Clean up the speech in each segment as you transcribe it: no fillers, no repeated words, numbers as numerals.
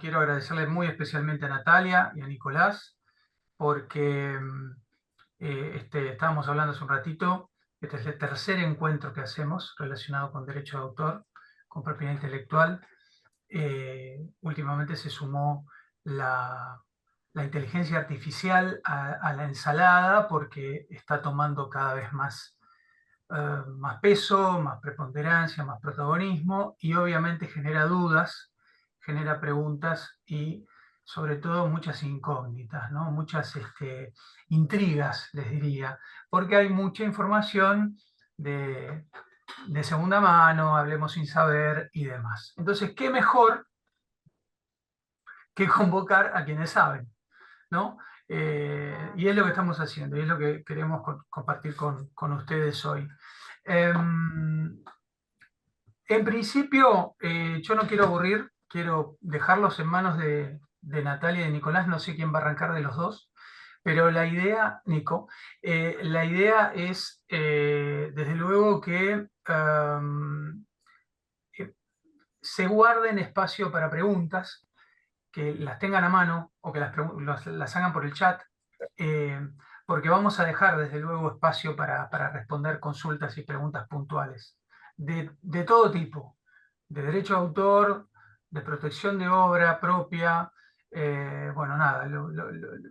quiero agradecerle muy especialmente a Natalia y a Nicolás, porque estábamos hablando hace un ratito, este es el tercer encuentro que hacemos relacionado con derecho de autor, con propiedad intelectual. Últimamente se sumó la, la inteligencia artificial a la ensalada porque está tomando cada vez más peso, más preponderancia, más protagonismo y obviamente genera dudas, genera preguntas y sobre todo muchas incógnitas, ¿no? Muchas intrigas, les diría, porque hay mucha información de segunda mano, hablemos sin saber y demás. Entonces, ¿qué mejor que convocar a quienes saben, ¿no? Y es lo que estamos haciendo y es lo que queremos compartir con ustedes hoy. Em, en principio, yo no quiero aburrir, quiero dejarlos en manos de Natalia y de Nicolás, no sé quién va a arrancar de los dos, pero la idea, Nico, la idea es, desde luego, que eh, se guarden espacio para preguntas, que las tengan a mano o que las hagan por el chat, eh, porque vamos a dejar desde luego espacio para responder consultas y preguntas puntuales de todo tipo, de derecho de autor, de protección de obra propia, bueno, nada,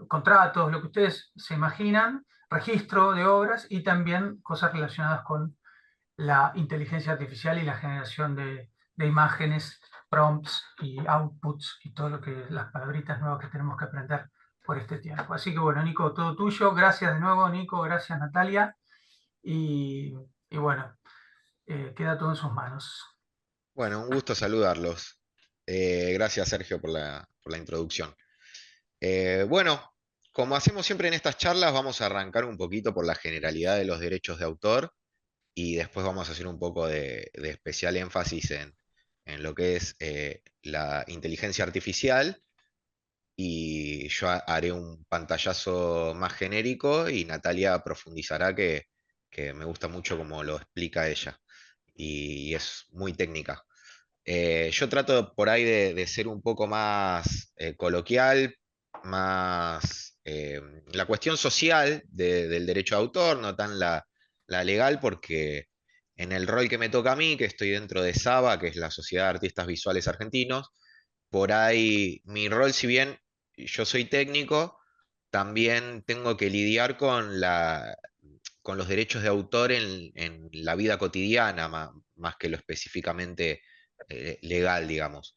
contratos, lo que ustedes se imaginan, registro de obras y también cosas relacionadas con la inteligencia artificial y la generación de imágenes, prompts y outputs y todo lo que las palabritas nuevas que tenemos que aprender por este tiempo. Así que bueno, Nico, todo tuyo. Gracias de nuevo, Nico. Gracias, Natalia. Y, y bueno, queda todo en sus manos. Bueno, un gusto saludarlos. Gracias, Sergio, por la introducción. Bueno, como hacemos siempre en estas charlas, vamos a arrancar un poquito por la generalidad de los derechos de autor y después vamos a hacer un poco de especial énfasis en lo que es la inteligencia artificial y yo haré un pantallazo más genérico y Natalia profundizará que me gusta mucho como lo explica ella y es muy técnica. Yo trato por ahí de ser un poco más coloquial, más la cuestión social del derecho de autor, no tan la legal, porque en el rol que me toca a mí, que estoy dentro de SABA, que es la Sociedad de Artistas Visuales Argentinos, por ahí mi rol, si bien yo soy técnico, también tengo que lidiar con los derechos de autor en la vida cotidiana, más que lo específicamente legal, digamos.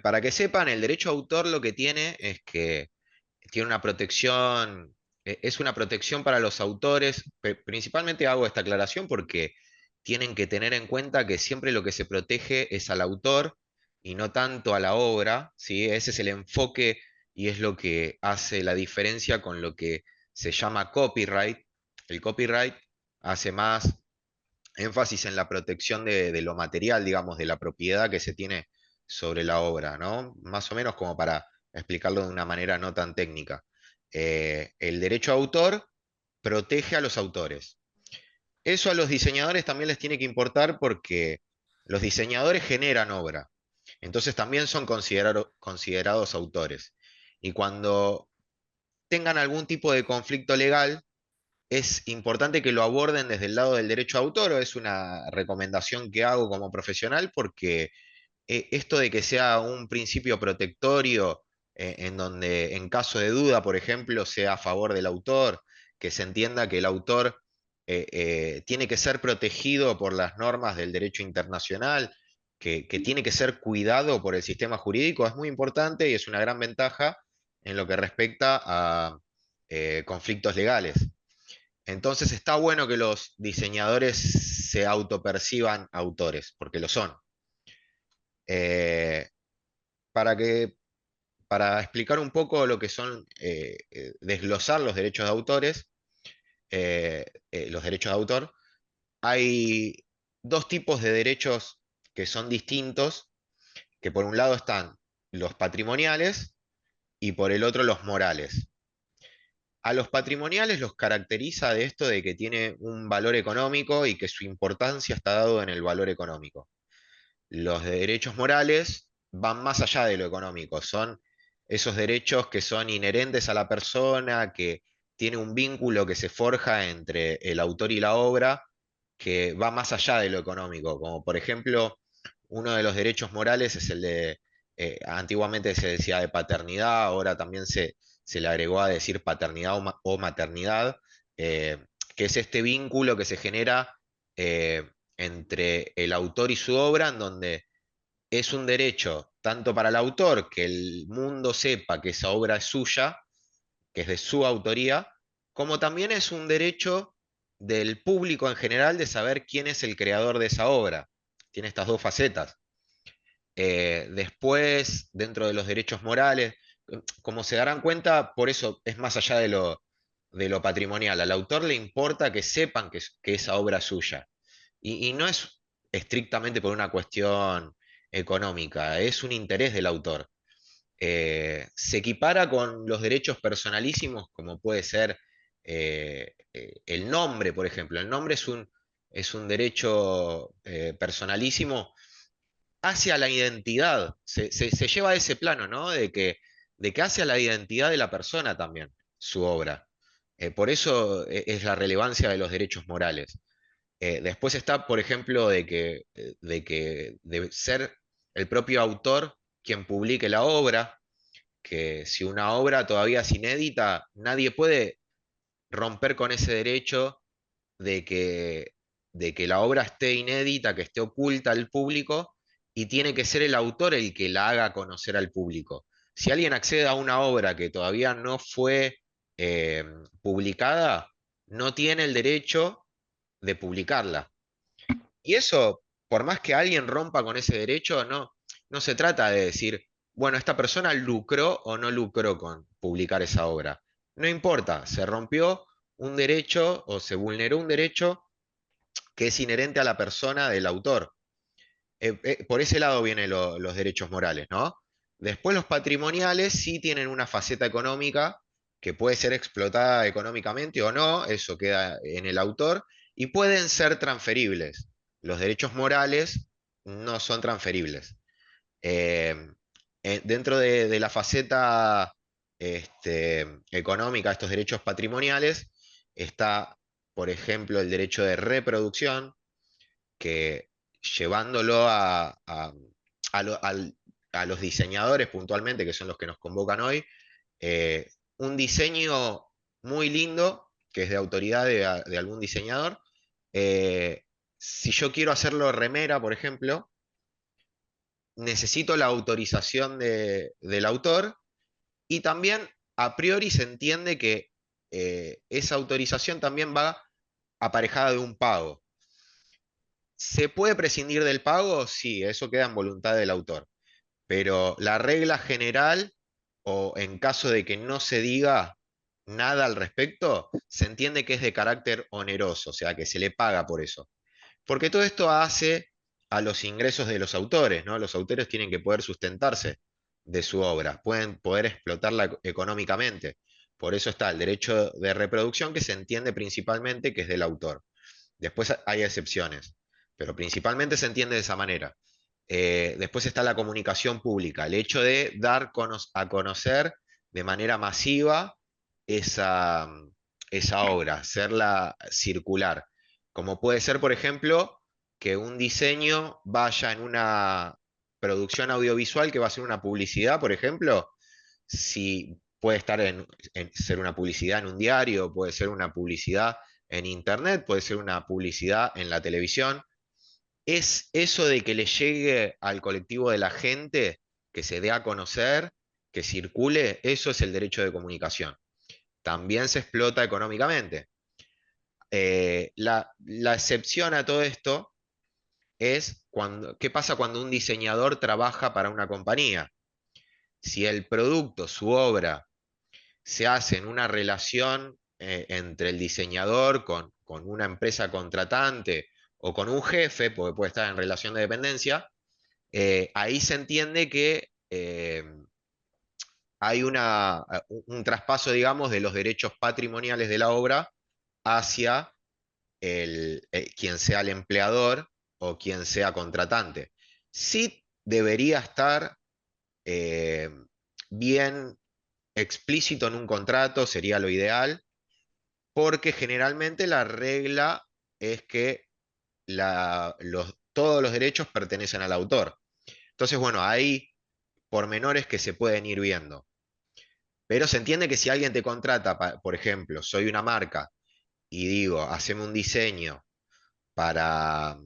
Para que sepan, el derecho de autor lo que tiene es que tiene una protección, es una protección para los autores. Principalmente hago esta aclaración porque tienen que tener en cuenta que siempre lo que se protege es al autor y no tanto a la obra, ¿sí? Ese es el enfoque y es lo que hace la diferencia con lo que se llama copyright. El copyright hace más énfasis en la protección de lo material, digamos, de la propiedad que se tiene sobre la obra, ¿no? Más o menos como para explicarlo de una manera no tan técnica. El derecho a autor protege a los autores. Eso a los diseñadores también les tiene que importar porque los diseñadores generan obra, entonces también son considerados autores. Y cuando tengan algún tipo de conflicto legal, es importante que lo aborden desde el lado del derecho de autor, o es una recomendación que hago como profesional, porque esto de que sea un principio protectorio, en donde en caso de duda, por ejemplo, sea a favor del autor, que se entienda que el autor tiene que ser protegido por las normas del derecho internacional, que tiene que ser cuidado por el sistema jurídico, es muy importante y es una gran ventaja en lo que respecta a conflictos legales. Entonces está bueno que los diseñadores se autoperciban autores, porque lo son. Eh, para que, para explicar un poco lo que son, desglosar los derechos de autores, los derechos de autor, hay dos tipos de derechos que son distintos, que por un lado están los patrimoniales y por el otro los morales. A los patrimoniales los caracteriza de esto de que tiene un valor económico y que su importancia está dado en el valor económico. Los derechos morales van más allá de lo económico, son esos derechos que son inherentes a la persona, que tiene un vínculo que se forja entre el autor y la obra, que va más allá de lo económico, como por ejemplo, uno de los derechos morales es el de, antiguamente se decía de paternidad, ahora también se le agregó a decir paternidad o maternidad, eh, que es este vínculo que se genera entre el autor y su obra, en donde es un derecho tanto para el autor que el mundo sepa que esa obra es suya, que es de su autoría, como también es un derecho del público en general de saber quién es el creador de esa obra. Tiene estas dos facetas. Después, dentro de los derechos morales, como se darán cuenta, por eso es más allá de lo patrimonial. Al autor le importa que sepan que esa obra es suya. Y no es estrictamente por una cuestión económica, es un interés del autor. Se equipara con los derechos personalísimos, como puede ser el nombre, por ejemplo. El nombre es un derecho personalísimo hacia la identidad. Se lleva a ese plano, ¿no? De que hacia la identidad de la persona también, su obra. Por eso es la relevancia de los derechos morales. Después está, por ejemplo, de que debe ser el propio autor quien publique la obra, que si una obra todavía es inédita, nadie puede romper con ese derecho de de que la obra esté inédita, que esté oculta al público, y tiene que ser el autor el que la haga conocer al público. Si alguien accede a una obra que todavía no fue eh, publicada, no tiene el derecho de publicarla. Y eso, por más que alguien rompa con ese derecho, no se trata de decir, bueno, esta persona lucró o no lucró con publicar esa obra. No importa, se rompió un derecho o se vulneró un derecho que es inherente a la persona del autor. Por ese lado vienen los derechos morales, ¿no? Después los patrimoniales sí tienen una faceta económica que puede ser explotada económicamente o no, eso queda en el autor, y pueden ser transferibles. Los derechos morales no son transferibles. Eh, Dentro de la faceta económica, estos derechos patrimoniales, está, por ejemplo, el derecho de reproducción, que llevándolo a a los diseñadores puntualmente, que son los que nos convocan hoy, un diseño muy lindo, que es de autoridad de algún diseñador, si yo quiero hacerlo remera, por ejemplo, necesito la autorización del autor y también a priori se entiende que esa autorización también va aparejada de un pago. ¿Se puede prescindir del pago? Sí, eso queda en voluntad del autor. Pero la regla general, o en caso de que no se diga nada al respecto, se entiende que es de carácter oneroso, o sea, que se le paga por eso. Porque todo esto hace a los ingresos de los autores, ¿no? Los autores tienen que poder sustentarse de su obra, pueden poder explotarla económicamente. Por eso está el derecho de reproducción, que se entiende principalmente que es del autor. Después hay excepciones, pero principalmente se entiende de esa manera. Después está la comunicación pública, el hecho de dar a conocer de manera masiva esa, esa obra, hacerla circular. Como puede ser, por ejemplo, que un diseño vaya en una producción audiovisual que va a ser una publicidad, por ejemplo, si puede estar en ser una publicidad en un diario, puede ser una publicidad en internet, puede ser una publicidad en la televisión. Es eso de que le llegue al colectivo de la gente, que se dé a conocer, que circule, eso es el derecho de comunicación. También se explota económicamente. La excepción a todo esto es qué pasa cuando un diseñador trabaja para una compañía. Si el producto, su obra, se hace en una relación entre el diseñador con una empresa contratante o con un jefe, porque puede estar en relación de dependencia, ahí se entiende que hay un traspaso, digamos, de los derechos patrimoniales de la obra hacia quien sea el empleador o quien sea contratante. Sí debería estar eh, bien explícito en un contrato, sería lo ideal, porque generalmente la regla es que todos los derechos pertenecen al autor. Entonces, bueno, hay pormenores que se pueden ir viendo. Pero se entiende que si alguien te contrata, por ejemplo, soy una marca y digo, haceme un diseño para,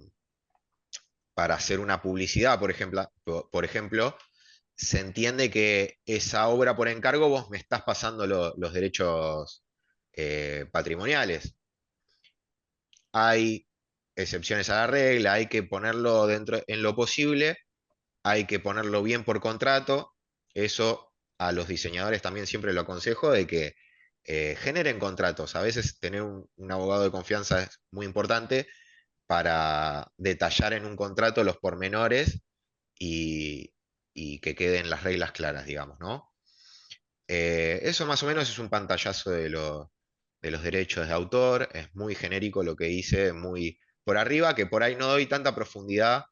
para hacer una publicidad, por ejemplo, se entiende que esa obra por encargo vos me estás pasando los derechos patrimoniales. Hay excepciones a la regla, hay que ponerlo dentro en lo posible, hay que ponerlo bien por contrato. Eso a los diseñadores también siempre lo aconsejo de que generen contratos. A veces tener un abogado de confianza es muy importante para detallar en un contrato los pormenores y, y que queden las reglas claras, digamos, ¿no? Eso más o menos es un pantallazo de los derechos de autor. Es muy genérico lo que hice, muy por arriba, que por ahí no doy tanta profundidad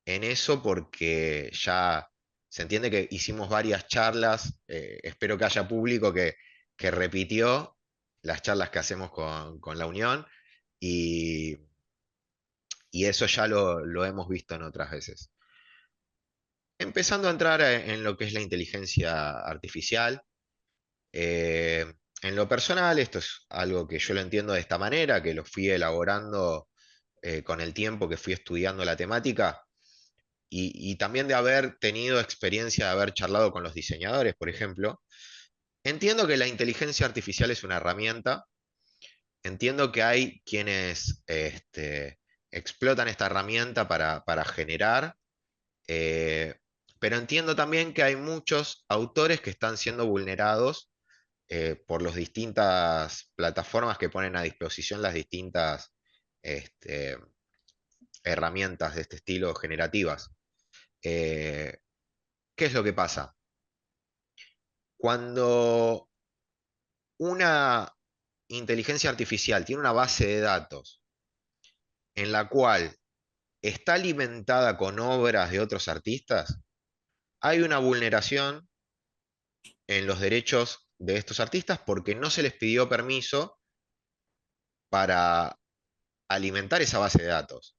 en eso porque ya se entiende que hicimos varias charlas. Espero que haya público que repitió las charlas que hacemos con la Unión y, y eso ya lo hemos visto en otras veces. Empezando a entrar en lo que es la inteligencia artificial. Eh, en lo personal, esto es algo que yo lo entiendo de esta manera, que lo fui elaborando con el tiempo que fui estudiando la temática y también de haber tenido experiencia de haber charlado con los diseñadores, por ejemplo. Entiendo que la inteligencia artificial es una herramienta, entiendo que hay quienes explotan esta herramienta para generar, eh, pero entiendo también que hay muchos autores que están siendo vulnerados por las distintas plataformas que ponen a disposición las distintas este, herramientas de este estilo generativas. Eh, ¿Qué es lo que pasa? Cuando una inteligencia artificial tiene una base de datos en la cual está alimentada con obras de otros artistas, hay una vulneración en los derechos de estos artistas porque no se les pidió permiso para alimentar esa base de datos.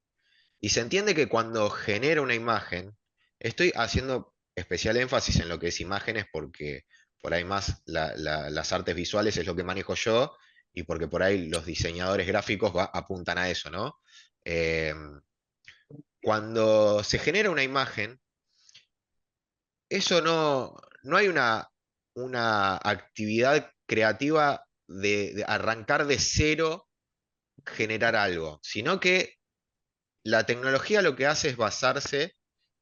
Y se entiende que cuando genera una imagen, estoy haciendo especial énfasis en lo que es imágenes porque por ahí más las artes visuales es lo que manejo yo y porque por ahí los diseñadores gráficos apuntan a eso, ¿no? Eh, Cuando se genera una imagen, eso no hay una actividad creativa de arrancar de cero, generar algo, sino que la tecnología lo que hace es basarse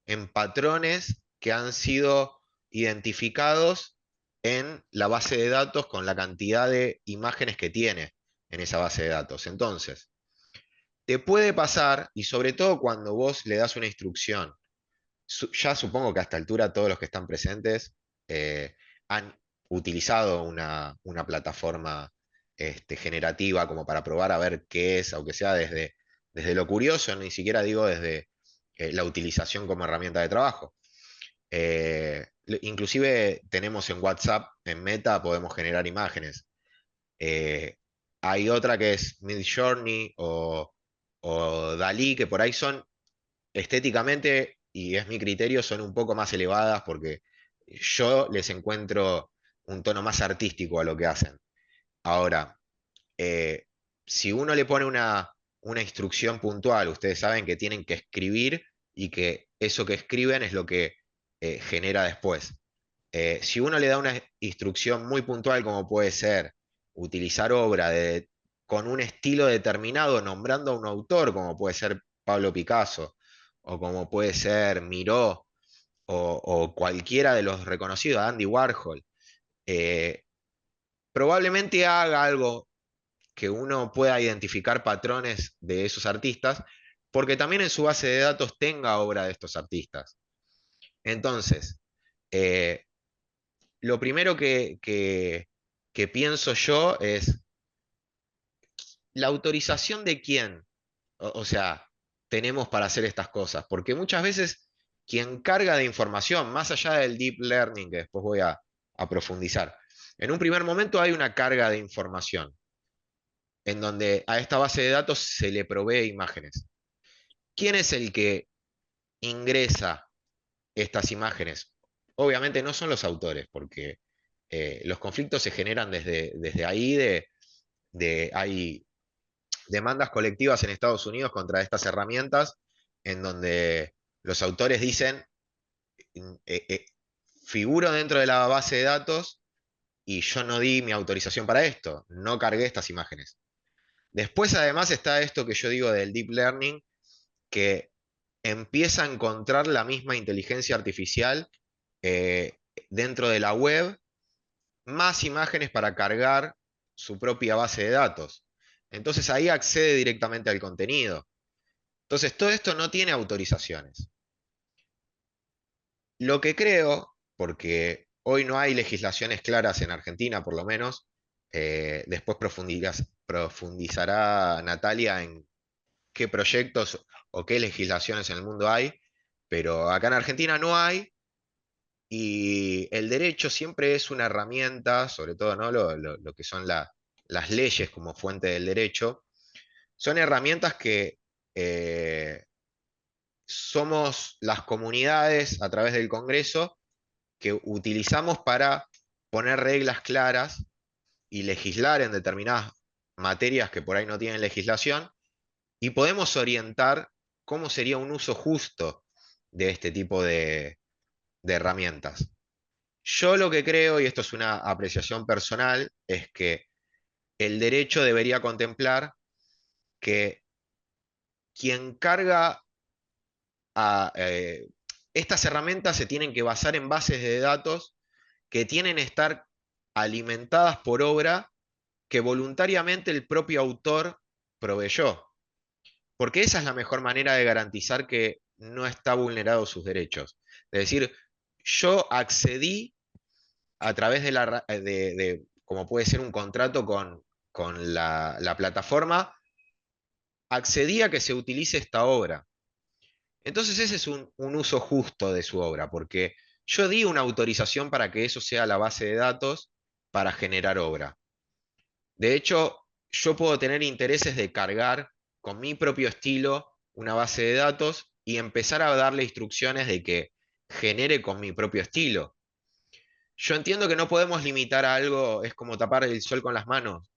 en patrones que han sido identificados en la base de datos con la cantidad de imágenes que tiene en esa base de datos. Entonces, te puede pasar, y sobre todo cuando vos le das una instrucción, ya supongo que a esta altura todos los que están presentes han utilizado una plataforma generativa como para probar a ver qué es, aunque sea desde lo curioso, ni siquiera digo desde la utilización como herramienta de trabajo. Inclusive tenemos en WhatsApp, en Meta, podemos generar imágenes. Eh, Hay otra que es Midjourney o Dalí, que por ahí son estéticamente, y es mi criterio, son un poco más elevadas porque yo les encuentro un tono más artístico a lo que hacen. Ahora, eh, si uno le pone una instrucción puntual, ustedes saben que tienen que escribir y que eso que escriben es lo que genera después. Si uno le da una instrucción muy puntual, como puede ser utilizar con un estilo determinado, nombrando a un autor, como puede ser Pablo Picasso, o como puede ser Miró, o cualquiera de los reconocidos, Andy Warhol, eh, probablemente haga algo que uno pueda identificar patrones de esos artistas, porque también en su base de datos tenga obra de estos artistas. Entonces, eh, lo primero que pienso yo es la autorización de quién, o sea, tenemos para hacer estas cosas, porque muchas veces quien carga de información, más allá del deep learning, que después voy a profundizar. En un primer momento hay una carga de información, en donde a esta base de datos se le provee imágenes. ¿Quién es el que ingresa estas imágenes? Obviamente no son los autores, porque los conflictos se generan desde ahí, hay demandas colectivas en Estados Unidos contra estas herramientas, en donde los autores dicen, eh, eh, figuro dentro de la base de datos y yo no di mi autorización para esto, no cargué estas imágenes. Después además está esto que yo digo del deep learning, que empieza a encontrar la misma inteligencia artificial eh, dentro de la web, más imágenes para cargar su propia base de datos. Entonces ahí accede directamente al contenido. Entonces todo esto no tiene autorizaciones. Lo que creo, porque hoy no hay legislaciones claras en Argentina por lo menos, después profundizará Natalia en qué proyectos o qué legislaciones en el mundo hay, pero acá en Argentina no hay. Y el derecho siempre es una herramienta, sobre todo, ¿no? Lo que son las leyes como fuente del derecho, son herramientas que somos las comunidades a través del Congreso que utilizamos para poner reglas claras y legislar en determinadas materias que por ahí no tienen legislación, y podemos orientar cómo sería un uso justo de este tipo de herramientas. Yo lo que creo, y esto es una apreciación personal, es que el derecho debería contemplar que quien carga estas herramientas se tienen que basar en bases de datos que tienen que estar alimentadas por obra que voluntariamente el propio autor proveyó, porque esa es la mejor manera de garantizar que no está vulnerado sus derechos. Es decir, yo accedí a través como puede ser un contrato con la plataforma, accedí a que se utilice esta obra. Entonces ese es un uso justo de su obra, porque yo di una autorización para que eso sea la base de datos para generar obra. De hecho, yo puedo tener intereses de cargar con mi propio estilo una base de datos y empezar a darle instrucciones de que genere con mi propio estilo. Yo entiendo que no podemos limitar a algo, es como tapar el sol con las manos,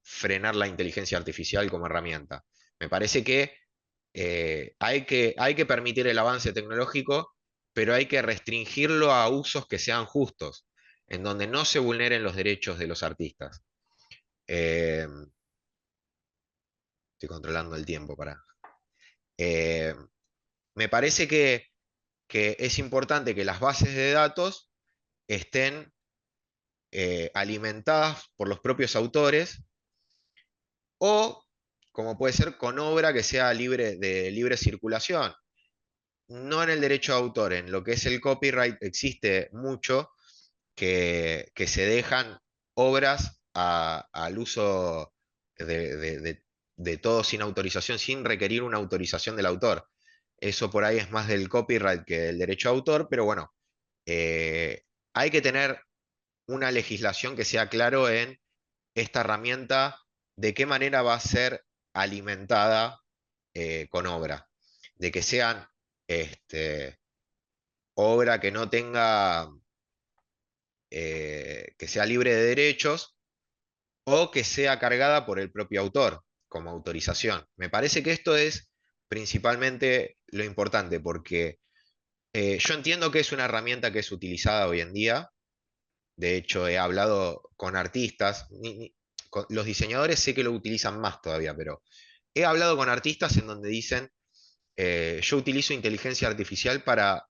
frenar la inteligencia artificial como herramienta. Me parece que hay que permitir el avance tecnológico, pero hay que restringirlo a usos que sean justos, en donde no se vulneren los derechos de los artistas. Eh, Estoy controlando el tiempo para... Eh, Me parece que es importante que las bases de datos estén alimentadas por los propios autores, o como puede ser con obra que sea libre de libre circulación. No en el derecho de autor, en lo que es el copyright existe mucho que se dejan obras al uso de todo sin autorización, sin requerir una autorización del autor. Eso por ahí es más del copyright que del derecho de autor, pero bueno, eh, hay que tener una legislación que sea claro en esta herramienta, de qué manera va a ser alimentada con obra, de que sean este, obra que no tenga, que sea libre de derechos o que sea cargada por el propio autor como autorización. Me parece que esto es principalmente lo importante, porque yo entiendo que es una herramienta que es utilizada hoy en día. De hecho, he hablado con artistas, los diseñadores sé que lo utilizan más todavía, pero he hablado con artistas en donde dicen, yo utilizo inteligencia artificial para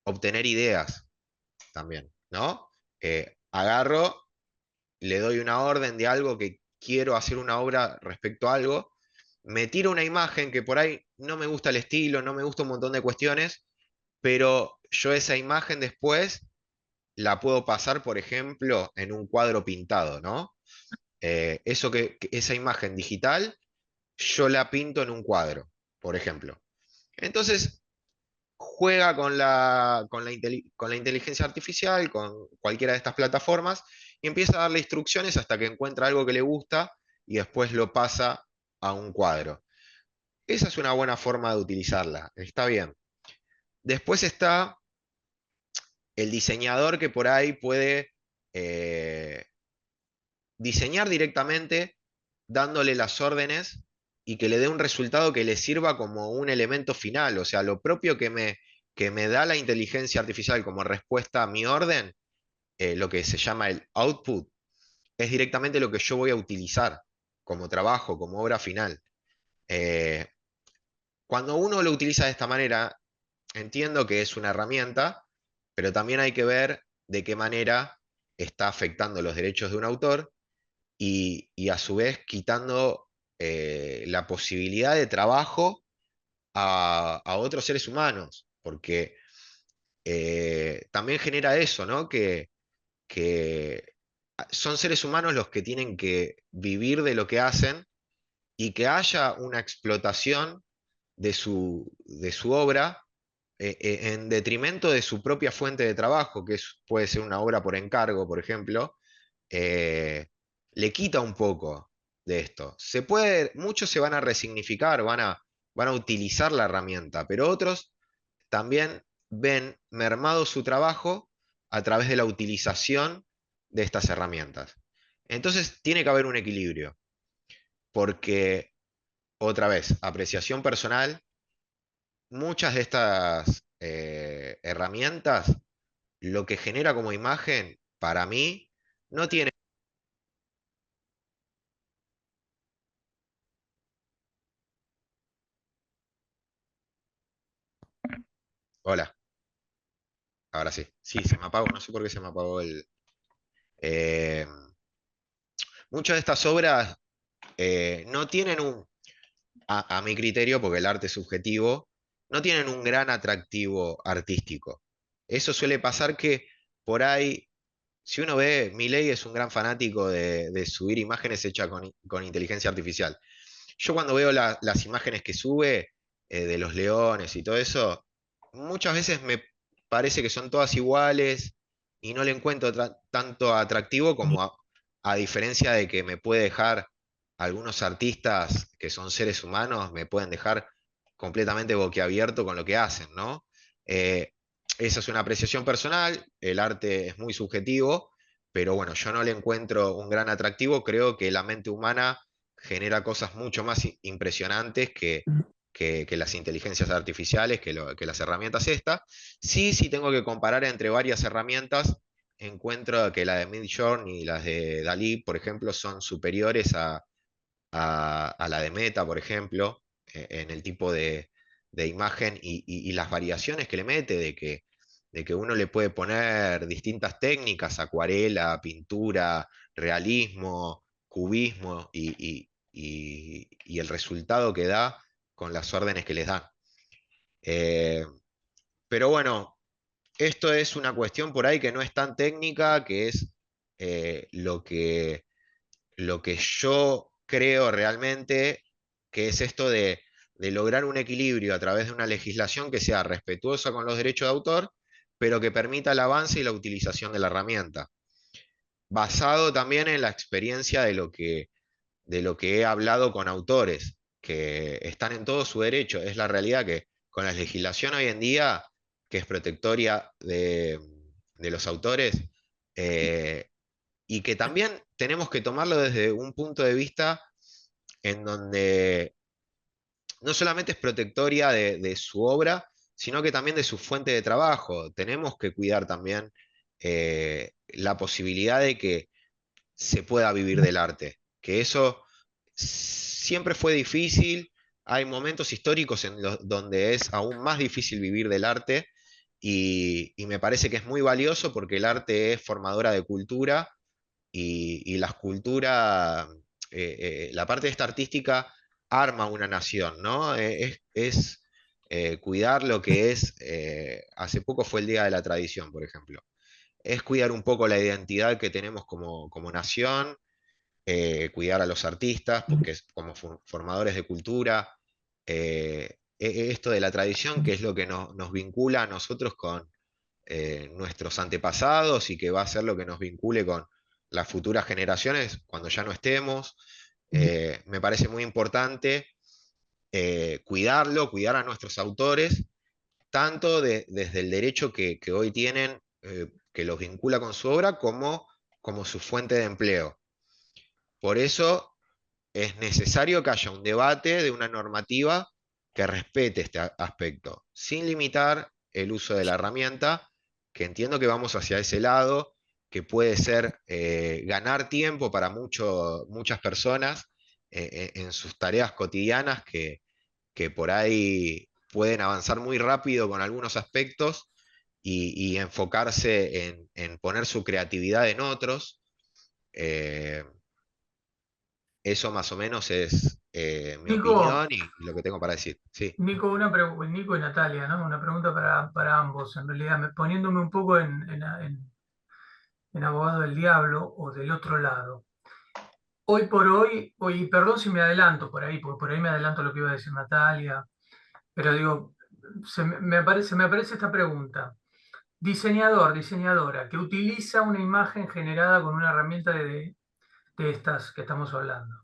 obtener ideas también, ¿no? Agarro, le doy una orden de algo que quiero hacer una obra respecto a algo, me tiro una imagen que por ahí no me gusta el estilo, no me gusta un montón de cuestiones, pero yo esa imagen después la puedo pasar, por ejemplo, en un cuadro pintado, ¿no? Eso esa imagen digital, yo la pinto en un cuadro, por ejemplo. Entonces, juega con la inteligencia artificial, con cualquiera de estas plataformas, y empieza a darle instrucciones hasta que encuentra algo que le gusta y después lo pasa a un cuadro. Esa es una buena forma de utilizarla, está bien. Después está el diseñador que por ahí puede eh, diseñar directamente dándole las órdenes y que le dé un resultado que le sirva como un elemento final. O sea, lo propio que me da la inteligencia artificial como respuesta a mi orden, lo que se llama el output, es directamente lo que yo voy a utilizar como trabajo, como obra final. Eh, Cuando uno lo utiliza de esta manera, entiendo que es una herramienta, pero también hay que ver de qué manera está afectando los derechos de un autor y a su vez quitando la posibilidad de trabajo a otros seres humanos, porque también genera eso, ¿no? Que son seres humanos los que tienen que vivir de lo que hacen y que haya una explotación de su obra en detrimento de su propia fuente de trabajo, que puede ser una obra por encargo, por ejemplo, eh, le quita un poco de esto. Muchos se van a resignificar, van a utilizar la herramienta, pero otros también ven mermado su trabajo a través de la utilización de estas herramientas. Entonces tiene que haber un equilibrio, porque otra vez, apreciación personal, muchas de estas herramientas, lo que genera como imagen, para mí, no tiene... Hola, ahora sí. Sí, se me apagó, no sé por qué se me apagó el... eh, muchas de estas obras no tienen a mi criterio, porque el arte es subjetivo, no tienen un gran atractivo artístico. Eso suele pasar que por ahí, si uno ve, Milei es un gran fanático de subir imágenes hechas con inteligencia artificial. Yo cuando veo las imágenes que sube de los leones y todo eso, muchas veces me parece que son todas iguales y no le encuentro tanto atractivo como a diferencia de que me puede dejar algunos artistas que son seres humanos, me pueden dejar completamente boquiabierto con lo que hacen, ¿no? Eh, Esa es una apreciación personal, el arte es muy subjetivo, pero bueno, yo no le encuentro un gran atractivo, creo que la mente humana genera cosas mucho más impresionantes que las inteligencias artificiales, que las herramientas estas. Sí, sí tengo que comparar entre varias herramientas, encuentro que la de Midjourney y las de Dalí, por ejemplo, son superiores a la de Meta, por ejemplo, en el tipo de imagen y las variaciones que le mete, de que uno le puede poner distintas técnicas, acuarela, pintura, realismo, cubismo, y el resultado que da con las órdenes que les dan. Eh, pero bueno, esto es una cuestión por ahí que no es tan técnica, que es lo que yo creo realmente, que es esto de lograr un equilibrio a través de una legislación que sea respetuosa con los derechos de autor, pero que permita el avance y la utilización de la herramienta. Basado también en la experiencia de lo que he hablado con autores, que están en todo su derecho. Es la realidad que con la legislación hoy en día, que es protectoria de los autores, eh, y que también tenemos que tomarlo desde un punto de vista en donde no solamente es protectoria de su obra, sino que también de su fuente de trabajo. Tenemos que cuidar también la posibilidad de que se pueda vivir del arte, que eso siempre fue difícil. Hay momentos históricos donde es aún más difícil vivir del arte y me parece que es muy valioso porque el arte es formadora de cultura y la escultura, la parte de esta artística arma una nación, ¿no? Cuidar lo que es, hace poco fue el Día de la Tradición, por ejemplo, es cuidar un poco la identidad que tenemos como nación, cuidar a los artistas, porque es como formadores de cultura, esto de la tradición, que es lo que nos vincula a nosotros con nuestros antepasados y que va a ser lo que nos vincule con las futuras generaciones cuando ya no estemos. Me parece muy importante cuidarlo, cuidar a nuestros autores, tanto desde el derecho que hoy tienen, que los vincula con su obra, como su fuente de empleo. Por eso es necesario que haya un debate de una normativa que respete este aspecto, sin limitar el uso de la herramienta, que entiendo que vamos hacia ese lado, que puede ser ganar tiempo para muchas personas en sus tareas cotidianas que por ahí pueden avanzar muy rápido con algunos aspectos y enfocarse en poner su creatividad en otros. Eh, Eso más o menos es mi Nico, opinión y lo que tengo para decir. Sí, Nico y Natalia, ¿no? Una pregunta para ambos, en realidad, poniéndome un poco en abogado del diablo o del otro lado. Hoy por hoy, perdón si me adelanto por ahí, porque por ahí me adelanto lo que iba a decir Natalia, pero digo, me aparece esta pregunta. Diseñador, diseñadora, que utiliza una imagen generada con una herramienta de estas que estamos hablando,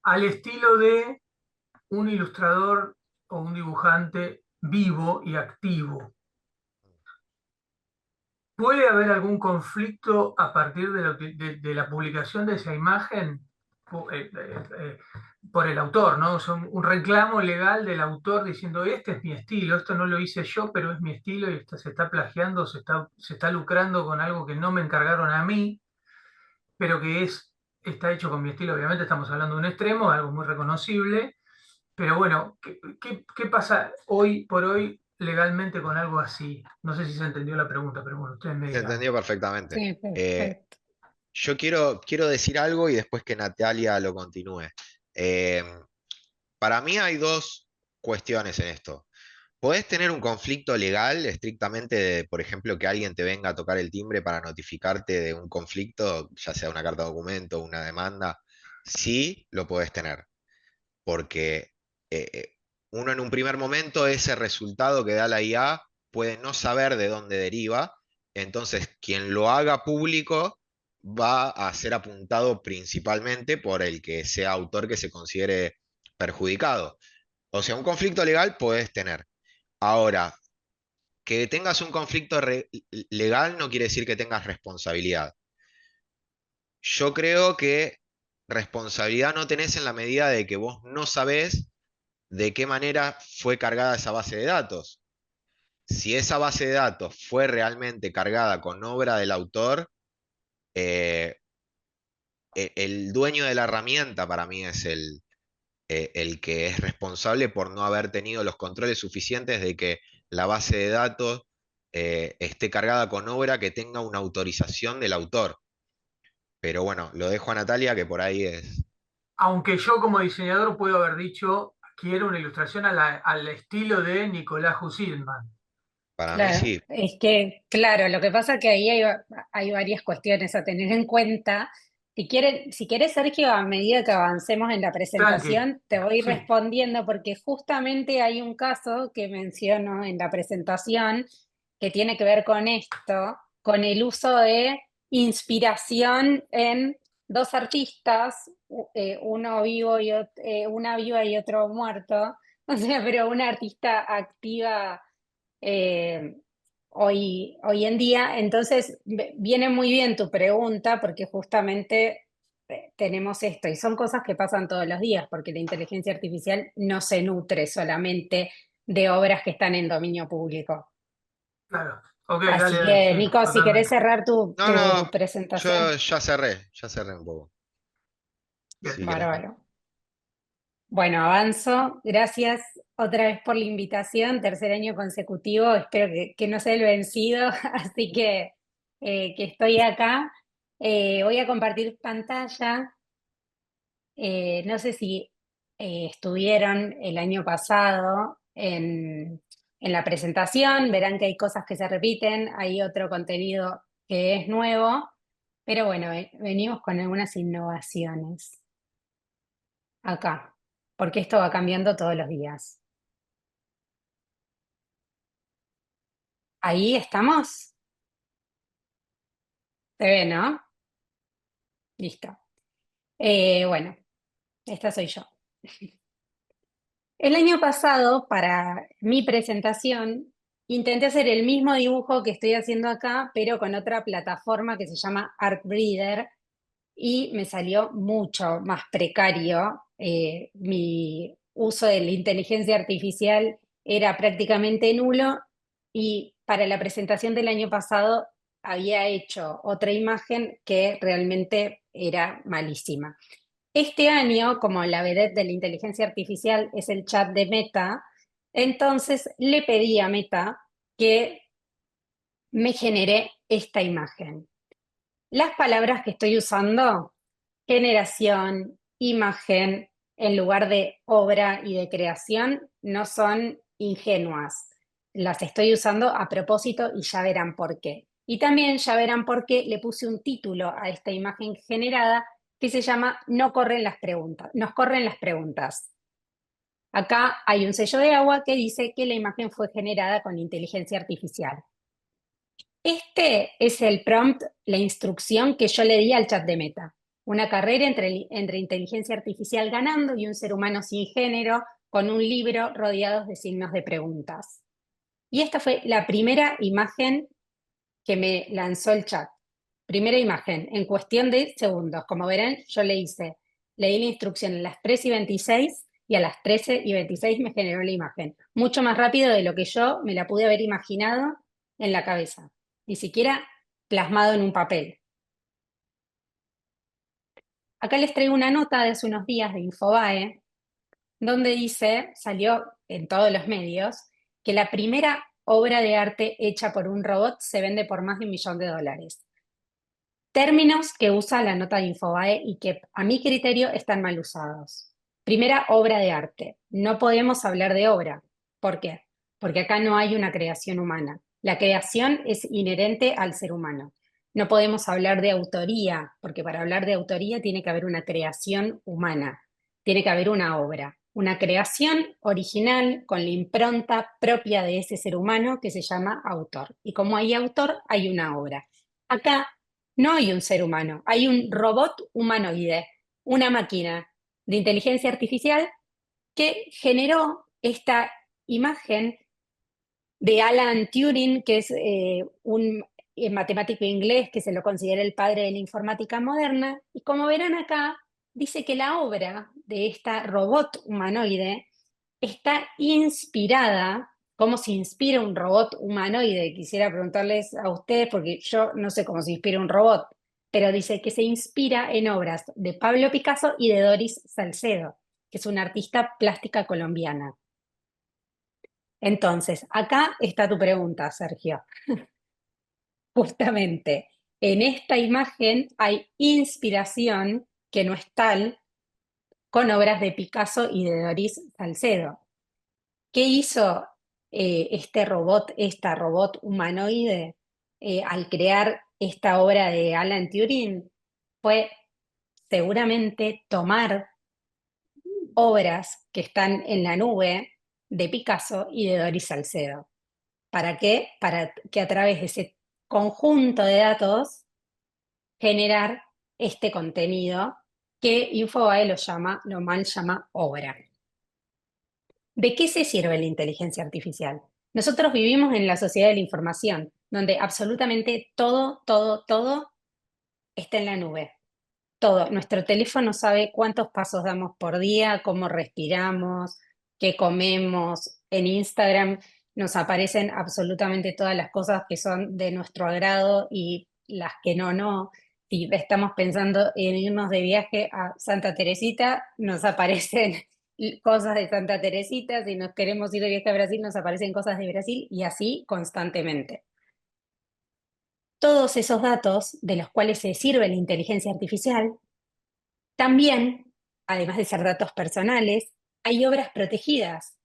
al estilo de un ilustrador o un dibujante vivo y activo. ¿Puede haber algún conflicto a partir de la publicación de esa imagen por el autor, ¿no? O sea, un reclamo legal del autor diciendo, este es mi estilo, esto no lo hice yo, pero es mi estilo y se está plagiando, se está lucrando con algo que no me encargaron a mí, pero está hecho con mi estilo. Obviamente estamos hablando de un extremo, algo muy reconocible, pero bueno, ¿qué pasa hoy por hoy legalmente con algo así? No sé si se entendió la pregunta, pero bueno, ustedes me se dirán. entendió perfectamente. Sí, Eh, perfecto. yo quiero decir algo y después que Natalia lo continúe. Eh, para mí hay dos cuestiones en esto. Podés tener un conflicto legal estrictamente de, por ejemplo, que alguien te venga a tocar el timbre para notificarte de un conflicto, ya sea una carta de documento o una demanda. Sí, lo podés tener, porque uno en un primer momento ese resultado que da la IA puede no saber de dónde deriva, entonces quien lo haga público va a ser apuntado principalmente por el que sea autor que se considere perjudicado. O sea, un conflicto legal puedes tener. Ahora, que tengas un conflicto legal no quiere decir que tengas responsabilidad. Yo creo que responsabilidad no tenés en la medida de que vos no sabés de qué manera fue cargada esa base de datos. Si esa base de datos fue realmente cargada con obra del autor, eh, el dueño de la herramienta para mí es el que es responsable por no haber tenido los controles suficientes de que la base de datos esté cargada con obra que tenga una autorización del autor. Pero bueno, lo dejo a Natalia, que por ahí es, Aunque yo como diseñador puedo haber dicho, quiero una ilustración al estilo de Nicolás Husilman. para mí Claro, sí, es que, claro, lo que pasa es que ahí hay varias cuestiones a tener en cuenta. Si quieres, Sergio, a medida que avancemos en la Tranqui, presentación, te voy sí. respondiendo porque justamente hay un caso que menciono en la presentación que tiene que ver con esto, con el uso de inspiración en dos artistas, uno vivo una viva y otro muerto, o sea, pero una artista activa eh, hoy en día. Entonces, viene muy bien tu pregunta porque justamente tenemos esto y son cosas que pasan todos los días porque la inteligencia artificial no se nutre solamente de obras que están en dominio público. Claro. Ok, Así dale, que, sí, Nico, si querés totalmente. cerrar tu, no, tu no, yo presentación, ya cerré un poco, Bien. si querés. bárbaro. Bueno, avanzo. Gracias otra vez por la invitación. Tercer año consecutivo. Espero que no sea el vencido, así que estoy acá. Voy a compartir pantalla. No sé si estuvieron el año pasado en la presentación. Verán que hay cosas que se repiten, hay otro contenido que es nuevo, pero bueno, venimos con algunas innovaciones acá, porque esto va cambiando todos los días. Ahí estamos. Se ve, ¿no? Listo. Bueno, esta soy yo. El año pasado, para mi presentación, intenté hacer el mismo dibujo que estoy haciendo acá, pero con otra plataforma que se llama Artbreeder, y me salió mucho más precario. Mi uso de la inteligencia artificial era prácticamente nulo, y para la presentación del año pasado había hecho otra imagen que realmente era malísima. Este año, como la vedette de la inteligencia artificial es el chat de Meta, entonces le pedí a Meta que me genere esta imagen. Las palabras que estoy usando, generación, imagen, en lugar de obra y de creación, no son ingenuas. Las estoy usando a propósito y ya verán por qué. Y también ya verán por qué le puse un título a esta imagen generada que se llama No corren las preguntas, Nos corren las preguntas. Acá hay un sello de agua que dice que la imagen fue generada con inteligencia artificial. Este es el prompt, la instrucción que yo le di al chat de Meta. Una carrera entre inteligencia artificial ganando y un ser humano sin género con un libro rodeados de signos de preguntas. Y esta fue la primera imagen que me lanzó el chat. Primera imagen, en cuestión de segundos. Como verán, yo le di la instrucción a las 3:26 y a las 13:26 me generó la imagen. Mucho más rápido de lo que yo me la pude haber imaginado en la cabeza. Ni siquiera plasmado en un papel. Acá les traigo una nota de hace unos días de Infobae, donde dice, salió en todos los medios, que la primera obra de arte hecha por un robot se vende por más de $1.000.000. Términos que usa la nota de Infobae y que a mi criterio están mal usados. Primera, obra de arte. No podemos hablar de obra. ¿Por qué? Porque acá no hay una creación humana. La creación es inherente al ser humano. No podemos hablar de autoría, porque para hablar de autoría tiene que haber una creación humana, tiene que haber una obra, una creación original con la impronta propia de ese ser humano que se llama autor. Y como hay autor, hay una obra. Acá no hay un ser humano, hay un robot humanoide, una máquina de inteligencia artificial que generó esta imagen de Alan Turing, que es un matemático inglés que se lo considera el padre de la informática moderna. Y como verán acá, dice que la obra de esta robot humanoide está inspirada. ¿Cómo se inspira un robot humanoide? Quisiera preguntarles a ustedes, porque yo no sé cómo se inspira un robot, pero dice que se inspira en obras de Pablo Picasso y de Doris Salcedo, que es una artista plástica colombiana. Entonces, acá está tu pregunta, Sergio. Justamente, en esta imagen hay inspiración que no es tal con obras de Picasso y de Doris Salcedo. ¿Qué hizo esta robot humanoide al crear esta obra de Alan Turing? Fue seguramente tomar obras que están en la nube de Picasso y de Doris Salcedo. ¿Para qué? Para que a través de ese conjunto de datos generar este contenido que Infobae lo mal llama obra. ¿De qué se sirve la inteligencia artificial? Nosotros vivimos en la sociedad de la información, donde absolutamente todo está en la nube. Todo. Nuestro teléfono sabe cuántos pasos damos por día, cómo respiramos, qué comemos. En Instagram nos aparecen absolutamente todas las cosas que son de nuestro agrado y las que no. Si estamos pensando en irnos de viaje a Santa Teresita, nos aparecen cosas de Santa Teresita. Si nos queremos ir de viaje a Brasil, nos aparecen cosas de Brasil, y así constantemente. Todos esos datos de los cuales se sirve la inteligencia artificial, también, además de ser datos personales, hay obras protegidas.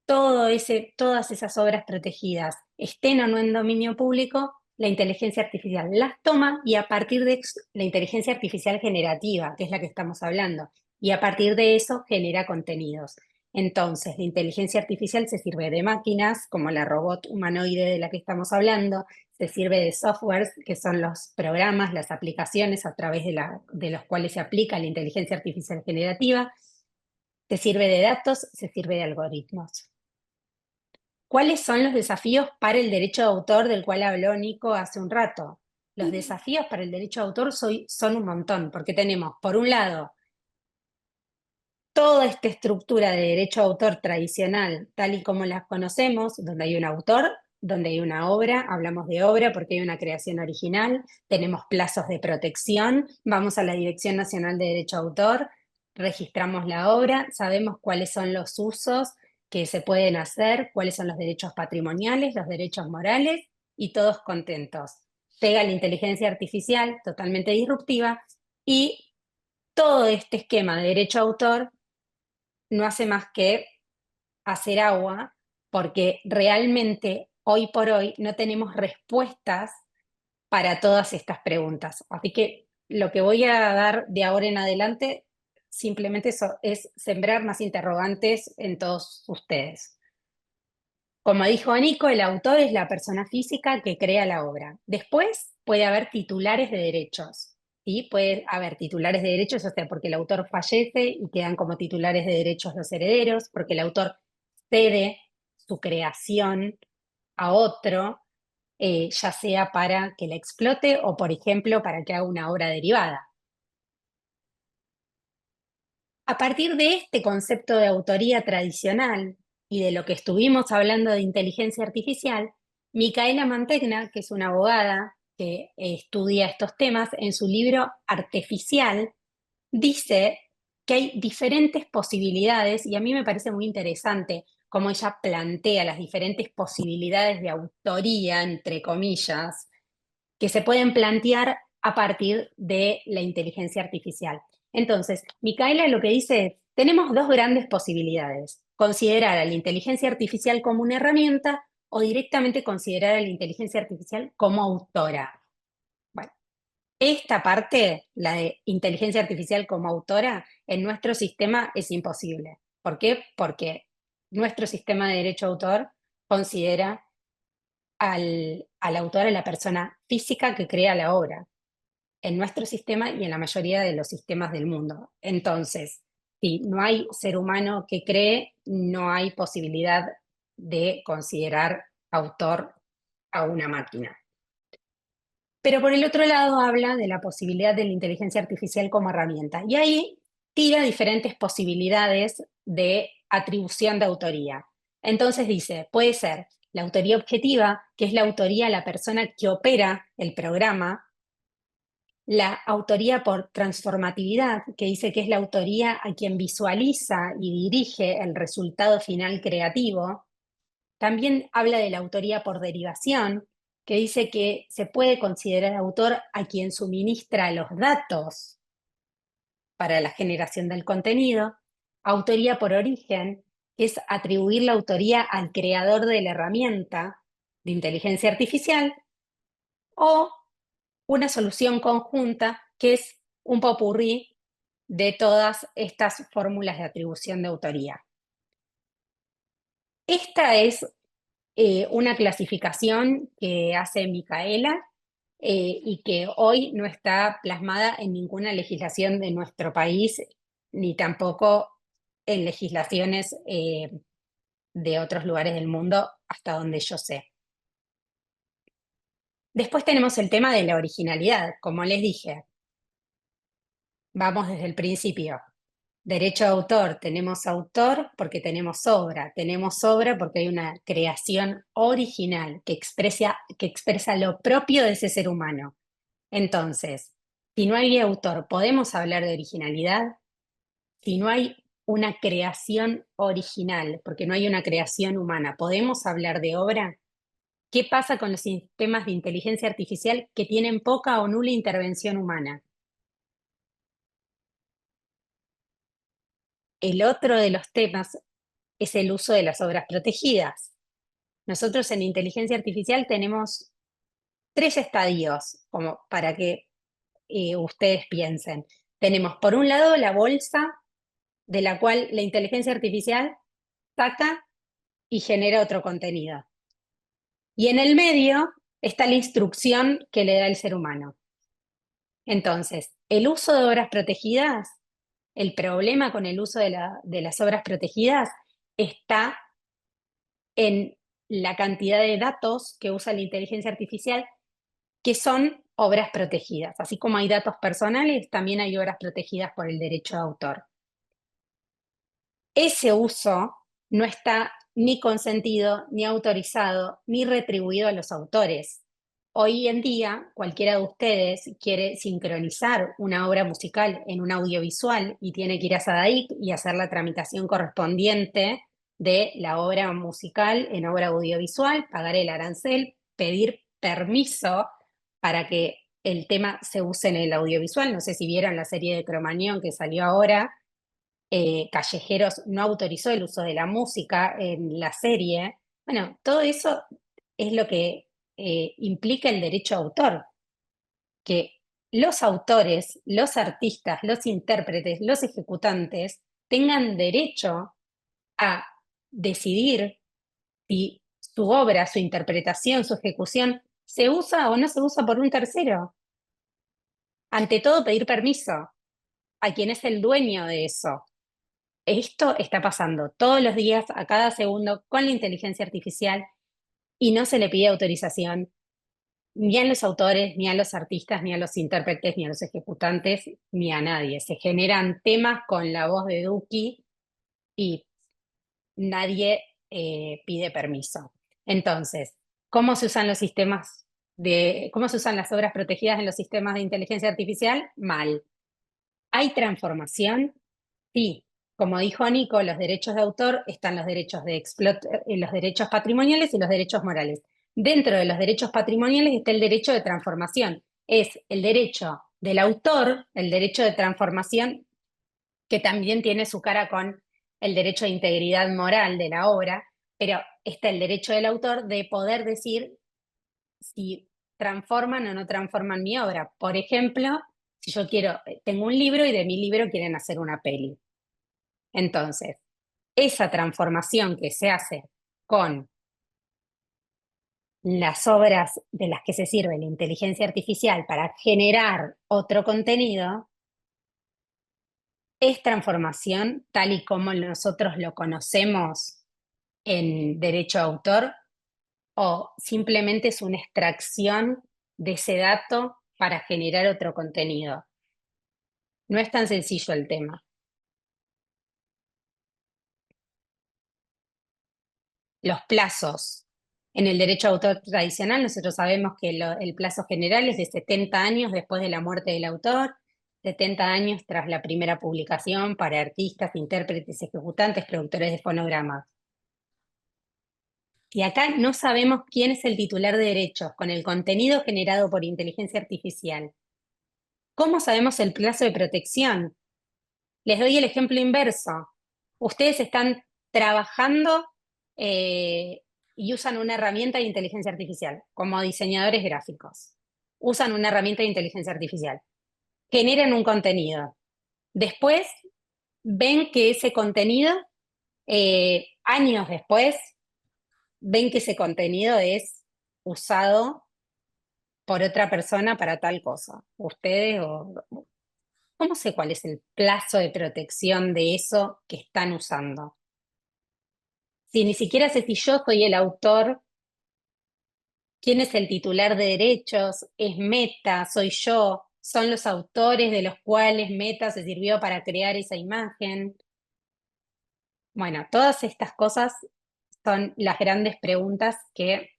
Todas esas obras protegidas, estén o no en dominio público, la inteligencia artificial las toma, y a partir de la inteligencia artificial generativa, que es la que estamos hablando, y a partir de eso genera contenidos. Entonces, la inteligencia artificial se sirve de máquinas, como la robot humanoide de la que estamos hablando, se sirve de softwares, que son los programas, las aplicaciones a través de los cuales se aplica la inteligencia artificial generativa, se sirve de datos, se sirve de algoritmos. ¿Cuáles son los desafíos para el derecho de autor del cual habló Nico hace un rato? Los desafíos para el derecho de autor son un montón, porque tenemos, por un lado, toda esta estructura de derecho de autor tradicional, tal y como las conocemos, donde hay un autor, donde hay una obra, hablamos de obra porque hay una creación original, tenemos plazos de protección, vamos a la Dirección Nacional de Derecho de Autor, registramos la obra, sabemos cuáles son los usos que se pueden hacer, cuáles son los derechos patrimoniales, los derechos morales, y todos contentos. Llega la inteligencia artificial totalmente disruptiva y todo este esquema de derecho de autor no hace más que hacer agua, porque realmente hoy por hoy no tenemos respuestas para todas estas preguntas. Así que lo que voy a dar de ahora en adelante simplemente es sembrar más interrogantes en todos ustedes. Como dijo Nico, el autor es la persona física que crea la obra. Después puede haber titulares de derechos. ¿Sí? Puede haber titulares de derechos, o sea, porque el autor fallece y quedan como titulares de derechos los herederos, porque el autor cede su creación a otro, ya sea para que la explote o, por ejemplo, para que haga una obra derivada. A partir de este concepto de autoría tradicional y de lo que estuvimos hablando de inteligencia artificial, Micaela Mantegna, que es una abogada que estudia estos temas, en su libro Artificial, dice que hay diferentes posibilidades, y a mí me parece muy interesante cómo ella plantea las diferentes posibilidades de autoría, entre comillas, que se pueden plantear a partir de la inteligencia artificial. Entonces, Micaela lo que dice es, tenemos dos grandes posibilidades: considerar a la inteligencia artificial como una herramienta o directamente considerar a la inteligencia artificial como autora. Bueno, esta parte, la de inteligencia artificial como autora, en nuestro sistema es imposible. ¿Por qué? Porque nuestro sistema de derecho de autor considera al autor, a la persona física que crea la obra, en nuestro sistema y en la mayoría de los sistemas del mundo. Entonces, si no hay ser humano que cree, no hay posibilidad de considerar autor a una máquina. Pero por el otro lado habla de la posibilidad de la inteligencia artificial como herramienta. Y ahí tira diferentes posibilidades de atribución de autoría. Entonces dice, puede ser la autoría objetiva, que es la autoría de la persona que opera el programa; la autoría por transformatividad, que dice que es la autoría a quien visualiza y dirige el resultado final creativo. También habla de la autoría por derivación, que dice que se puede considerar autor a quien suministra los datos para la generación del contenido. Autoría por origen, que es atribuir la autoría al creador de la herramienta de inteligencia artificial. O una solución conjunta, que es un popurrí de todas estas fórmulas de atribución de autoría. Esta es una clasificación que hace Micaela y que hoy no está plasmada en ninguna legislación de nuestro país, ni tampoco en legislaciones de otros lugares del mundo, hasta donde yo sé. Después tenemos el tema de la originalidad, como les dije. Vamos desde el principio. Derecho de autor, tenemos autor porque tenemos obra porque hay una creación original que expresa lo propio de ese ser humano. Entonces, si no hay autor, ¿podemos hablar de originalidad? Si no hay una creación original, porque no hay una creación humana, ¿podemos hablar de obra? ¿Qué pasa con los sistemas de inteligencia artificial que tienen poca o nula intervención humana? El otro de los temas es el uso de las obras protegidas. Nosotros en inteligencia artificial tenemos 3 estadios, como para que ustedes piensen. Tenemos, por un lado, la bolsa de la cual la inteligencia artificial saca y genera otro contenido. Y en el medio está la instrucción que le da el ser humano. Entonces, el uso de obras protegidas, el problema con el uso de las obras protegidas está en la cantidad de datos que usa la inteligencia artificial, que son obras protegidas. Así como hay datos personales, también hay obras protegidas por el derecho de autor. Ese uso no está ni consentido, ni autorizado, ni retribuido a los autores. Hoy en día, cualquiera de ustedes quiere sincronizar una obra musical en un audiovisual y tiene que ir a SADAIC y hacer la tramitación correspondiente de la obra musical en obra audiovisual, pagar el arancel, pedir permiso para que el tema se use en el audiovisual. No sé si vieron la serie de Cromañón que salió ahora. Callejeros no autorizó el uso de la música en la serie. Bueno, todo eso es lo que implica el derecho a autor, que los autores, los artistas, los intérpretes, los ejecutantes tengan derecho a decidir si su obra, su interpretación, su ejecución se usa o no se usa por un tercero. Ante todo, pedir permiso a quien es el dueño de eso. Esto está pasando todos los días, a cada segundo, con la inteligencia artificial y no se le pide autorización ni a los autores, ni a los artistas, ni a los intérpretes, ni a los ejecutantes, ni a nadie. Se generan temas con la voz de Duki y nadie pide permiso. Entonces, ¿cómo se usan los sistemas cómo se usan las obras protegidas en los sistemas de inteligencia artificial? Mal. ¿Hay transformación? Sí, como dijo Nico, los derechos de autor están los derechos los derechos patrimoniales y los derechos morales. Dentro de los derechos patrimoniales está el derecho de transformación. Es el derecho del autor, el derecho de transformación, que también tiene su cara con el derecho de integridad moral de la obra, pero está el derecho del autor de poder decir si transforman o no transforman mi obra. Por ejemplo, si yo tengo un libro y de mi libro quieren hacer una peli. Entonces, esa transformación que se hace con las obras de las que se sirve la inteligencia artificial para generar otro contenido, es transformación tal y como nosotros lo conocemos en derecho de autor, o simplemente es una extracción de ese dato para generar otro contenido. No es tan sencillo el tema. Los plazos. En el derecho de autor tradicional, nosotros sabemos que el plazo general es de 70 años después de la muerte del autor, 70 años tras la primera publicación para artistas, intérpretes, ejecutantes, productores de fonogramas. Y acá no sabemos quién es el titular de derechos con el contenido generado por inteligencia artificial. ¿Cómo sabemos el plazo de protección? Les doy el ejemplo inverso. Ustedes están trabajando y usan una herramienta de inteligencia artificial, como diseñadores gráficos. Usan una herramienta de inteligencia artificial. Generan un contenido. Después ven que ese contenido, años después, ven que ese contenido es usado por otra persona para tal cosa. Ustedes o... ¿Cómo sé cuál es el plazo de protección de eso que están usando? Si ni siquiera sé si yo soy el autor, quién es el titular de derechos, es Meta, soy yo, son los autores de los cuales Meta se sirvió para crear esa imagen. Bueno, todas estas cosas son las grandes preguntas que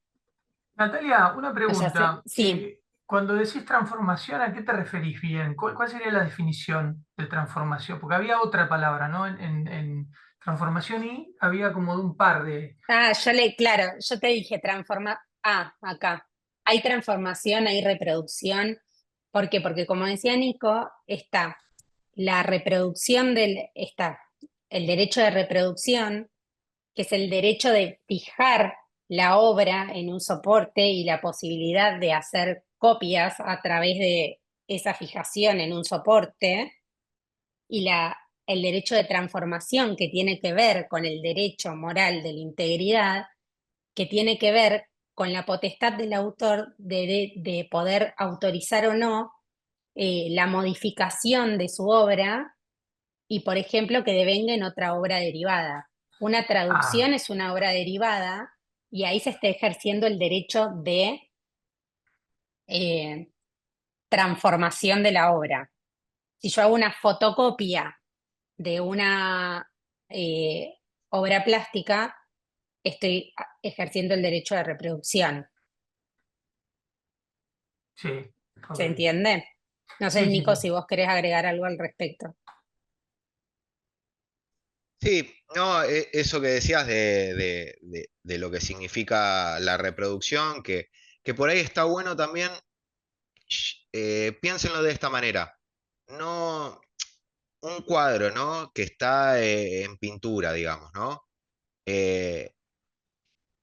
Natalia, una nos hacen. pregunta. Sí. Cuando decís transformación, ¿a qué te referís bien? ¿Cuál sería la definición de transformación? Porque había otra palabra, ¿no? En transformación y había como de un par de... Claro, yo te dije transforma. Acá. Hay transformación, hay reproducción. ¿Por qué? Porque como decía Nico, está la reproducción está el derecho de reproducción, que es el derecho de fijar la obra en un soporte y la posibilidad de hacer copias a través de esa fijación en un soporte, y el derecho de transformación que tiene que ver con el derecho moral de la integridad, que tiene que ver con la potestad del autor de poder autorizar o no la modificación de su obra y, por ejemplo, que devenga en otra obra derivada. Una Ah, traducción es una obra derivada y ahí se está ejerciendo el derecho de eh, transformación de la obra. Si yo hago una fotocopia de una eh, obra plástica, estoy ejerciendo el derecho de reproducción. sí, ¿Se ok. entiende? No sé, Sí, sí, Nico, sí. si vos querés agregar algo al respecto. Sí, no, eso que decías de lo que significa la reproducción, que por ahí está bueno también, piénsenlo de esta manera. No, un cuadro, ¿no? Que está en pintura, digamos, ¿no? Eh,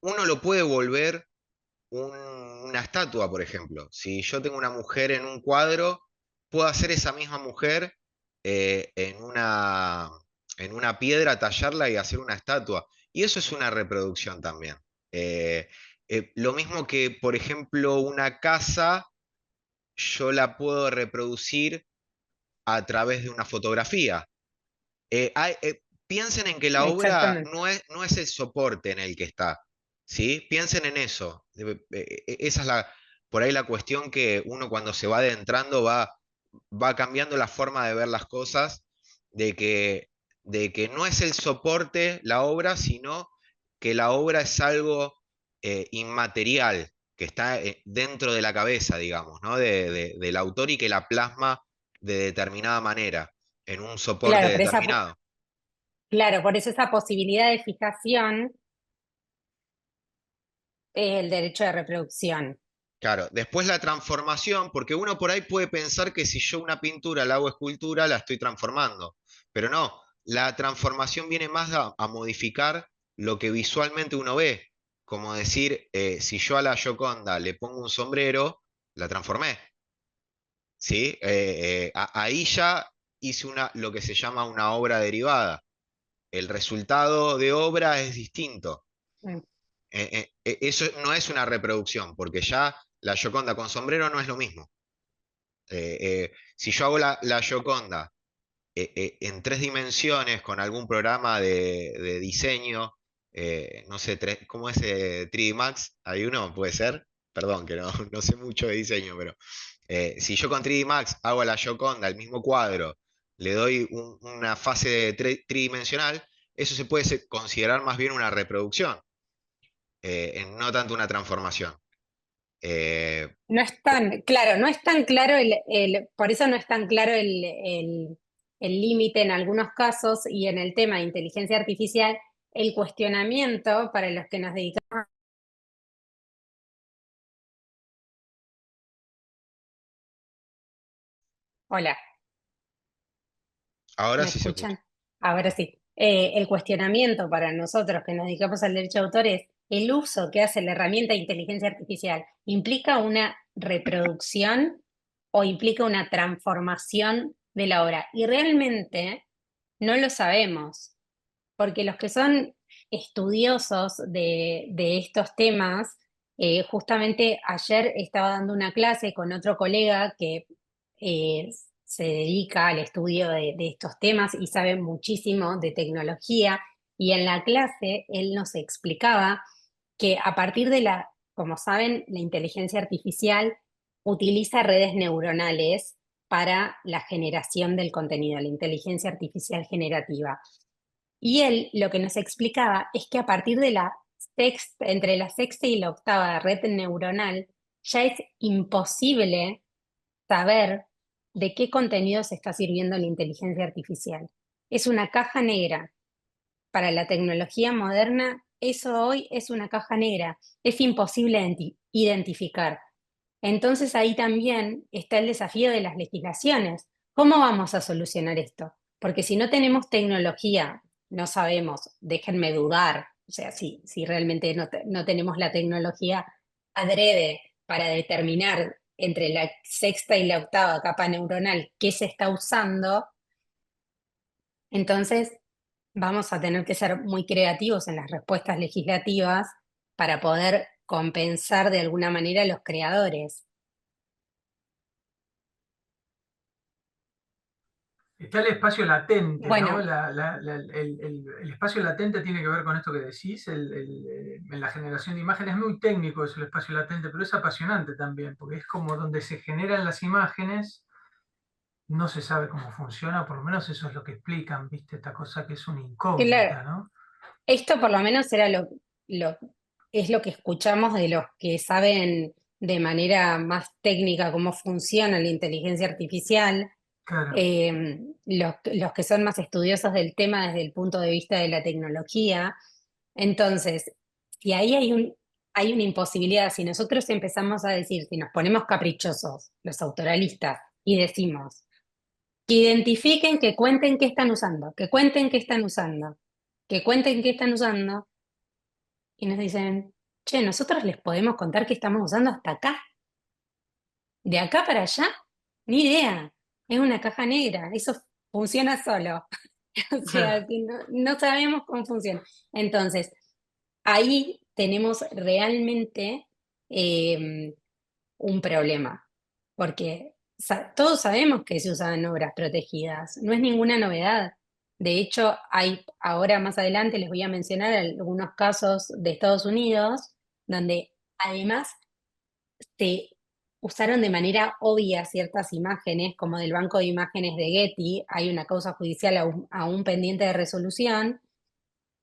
Uno lo puede volver una estatua, por ejemplo. Si yo tengo una mujer en un cuadro, puedo hacer esa misma mujer eh, en una, en una piedra, tallarla y hacer una estatua. Y eso es una reproducción también. Eh, lo mismo que, por ejemplo, una casa, yo la puedo reproducir a través de una fotografía. Piensen en que la obra Exactamente. no es el soporte en el que está, ¿sí? Piensen en eso. Esa es por ahí la cuestión que uno cuando se va adentrando va cambiando la forma de ver las cosas, de que, de que no es el soporte la obra, sino que la obra es algo inmaterial, que está dentro de la cabeza, digamos, ¿no? Del autor y que la plasma de determinada manera en un soporte Claro, determinado. claro, por eso esa posibilidad de fijación es el derecho de reproducción. Claro, después la transformación, porque uno por ahí puede pensar que si yo una pintura la hago escultura, la estoy transformando, pero no, la transformación viene más a modificar lo que visualmente uno ve, como decir, si yo a la Gioconda le pongo un sombrero, la transformé, ¿sí? Ahí ya hice lo que se llama una obra derivada. El resultado de obra es distinto. Mm. Eso no es una reproducción, porque ya la Gioconda con sombrero no es lo mismo. Si yo hago la Gioconda en 3 dimensiones con algún programa de diseño, no sé, ¿cómo es 3D Max? ¿Hay uno? ¿Puede ser? Perdón, que no, no sé mucho de diseño, pero si yo con 3D Max hago la Gioconda, el mismo cuadro, le doy una fase tridimensional, eso se puede considerar más bien una reproducción, no tanto una transformación. Eh, No es tan, claro, no es tan claro por eso no es tan claro el límite en algunos casos y en el tema de inteligencia artificial, el cuestionamiento para los que nos dedicamos. Hola, Ahora ¿me sí se escucha. escuchan? Ahora sí. El cuestionamiento para nosotros que nos dedicamos al derecho de autor es el uso que hace la herramienta de inteligencia artificial. ¿Implica una reproducción o implica una transformación de la obra? Y realmente no lo sabemos, porque los que son estudiosos de estos temas, justamente ayer estaba dando una clase con otro colega que eh, se dedica al estudio de estos temas y sabe muchísimo de tecnología, y en la clase él nos explicaba que a partir de como saben, la inteligencia artificial utiliza redes neuronales para la generación del contenido, la inteligencia artificial generativa. Y él lo que nos explicaba es que a partir de entre la sexta y la octava red neuronal, ya es imposible saber de qué contenido se está sirviendo la inteligencia artificial. Es una caja negra. Para la tecnología moderna, eso hoy es una caja negra. Es imposible identificar. Entonces ahí también está el desafío de las legislaciones. ¿Cómo vamos a solucionar esto? Porque si no tenemos tecnología, no sabemos, déjenme dudar, o sea, si realmente no tenemos la tecnología adrede para determinar entre la sexta y la octava capa neuronal qué se está usando, Entonces, vamos a tener que ser muy creativos en las respuestas legislativas para poder compensar de alguna manera a los creadores. Está el espacio latente, ¿no? Bueno, El espacio latente tiene que ver con esto que decís, en la generación de imágenes. Es muy técnico eso, el espacio latente, pero es apasionante también, porque es como donde se generan las imágenes, no se sabe cómo funciona, por lo menos eso es lo que explican, ¿viste? Esta cosa que es una claro, incógnita, ¿no? esto por lo menos era lo- es lo que escuchamos de los que saben de manera más técnica cómo funciona la inteligencia artificial, Claro, los que son más estudiosos del tema desde el punto de vista de la tecnología. Entonces, si ahí hay una imposibilidad, si nosotros empezamos a decir, si nos ponemos caprichosos, los autoralistas, y decimos que identifiquen, que cuenten qué están usando, que cuenten qué están usando, que cuenten qué están usando, y nos dicen, che, nosotros les podemos contar qué estamos usando hasta acá, de acá para allá, ni idea, es una caja negra, eso funciona solo. O claro, sea, que no sabemos cómo funciona. Entonces, ahí tenemos realmente un problema, porque todos sabemos que se usan obras protegidas, no es ninguna novedad. De hecho, hay ahora más adelante les voy a mencionar algunos casos de Estados Unidos donde además se usaron de manera obvia ciertas imágenes, como del banco de imágenes de Getty, hay una causa judicial aún pendiente de resolución,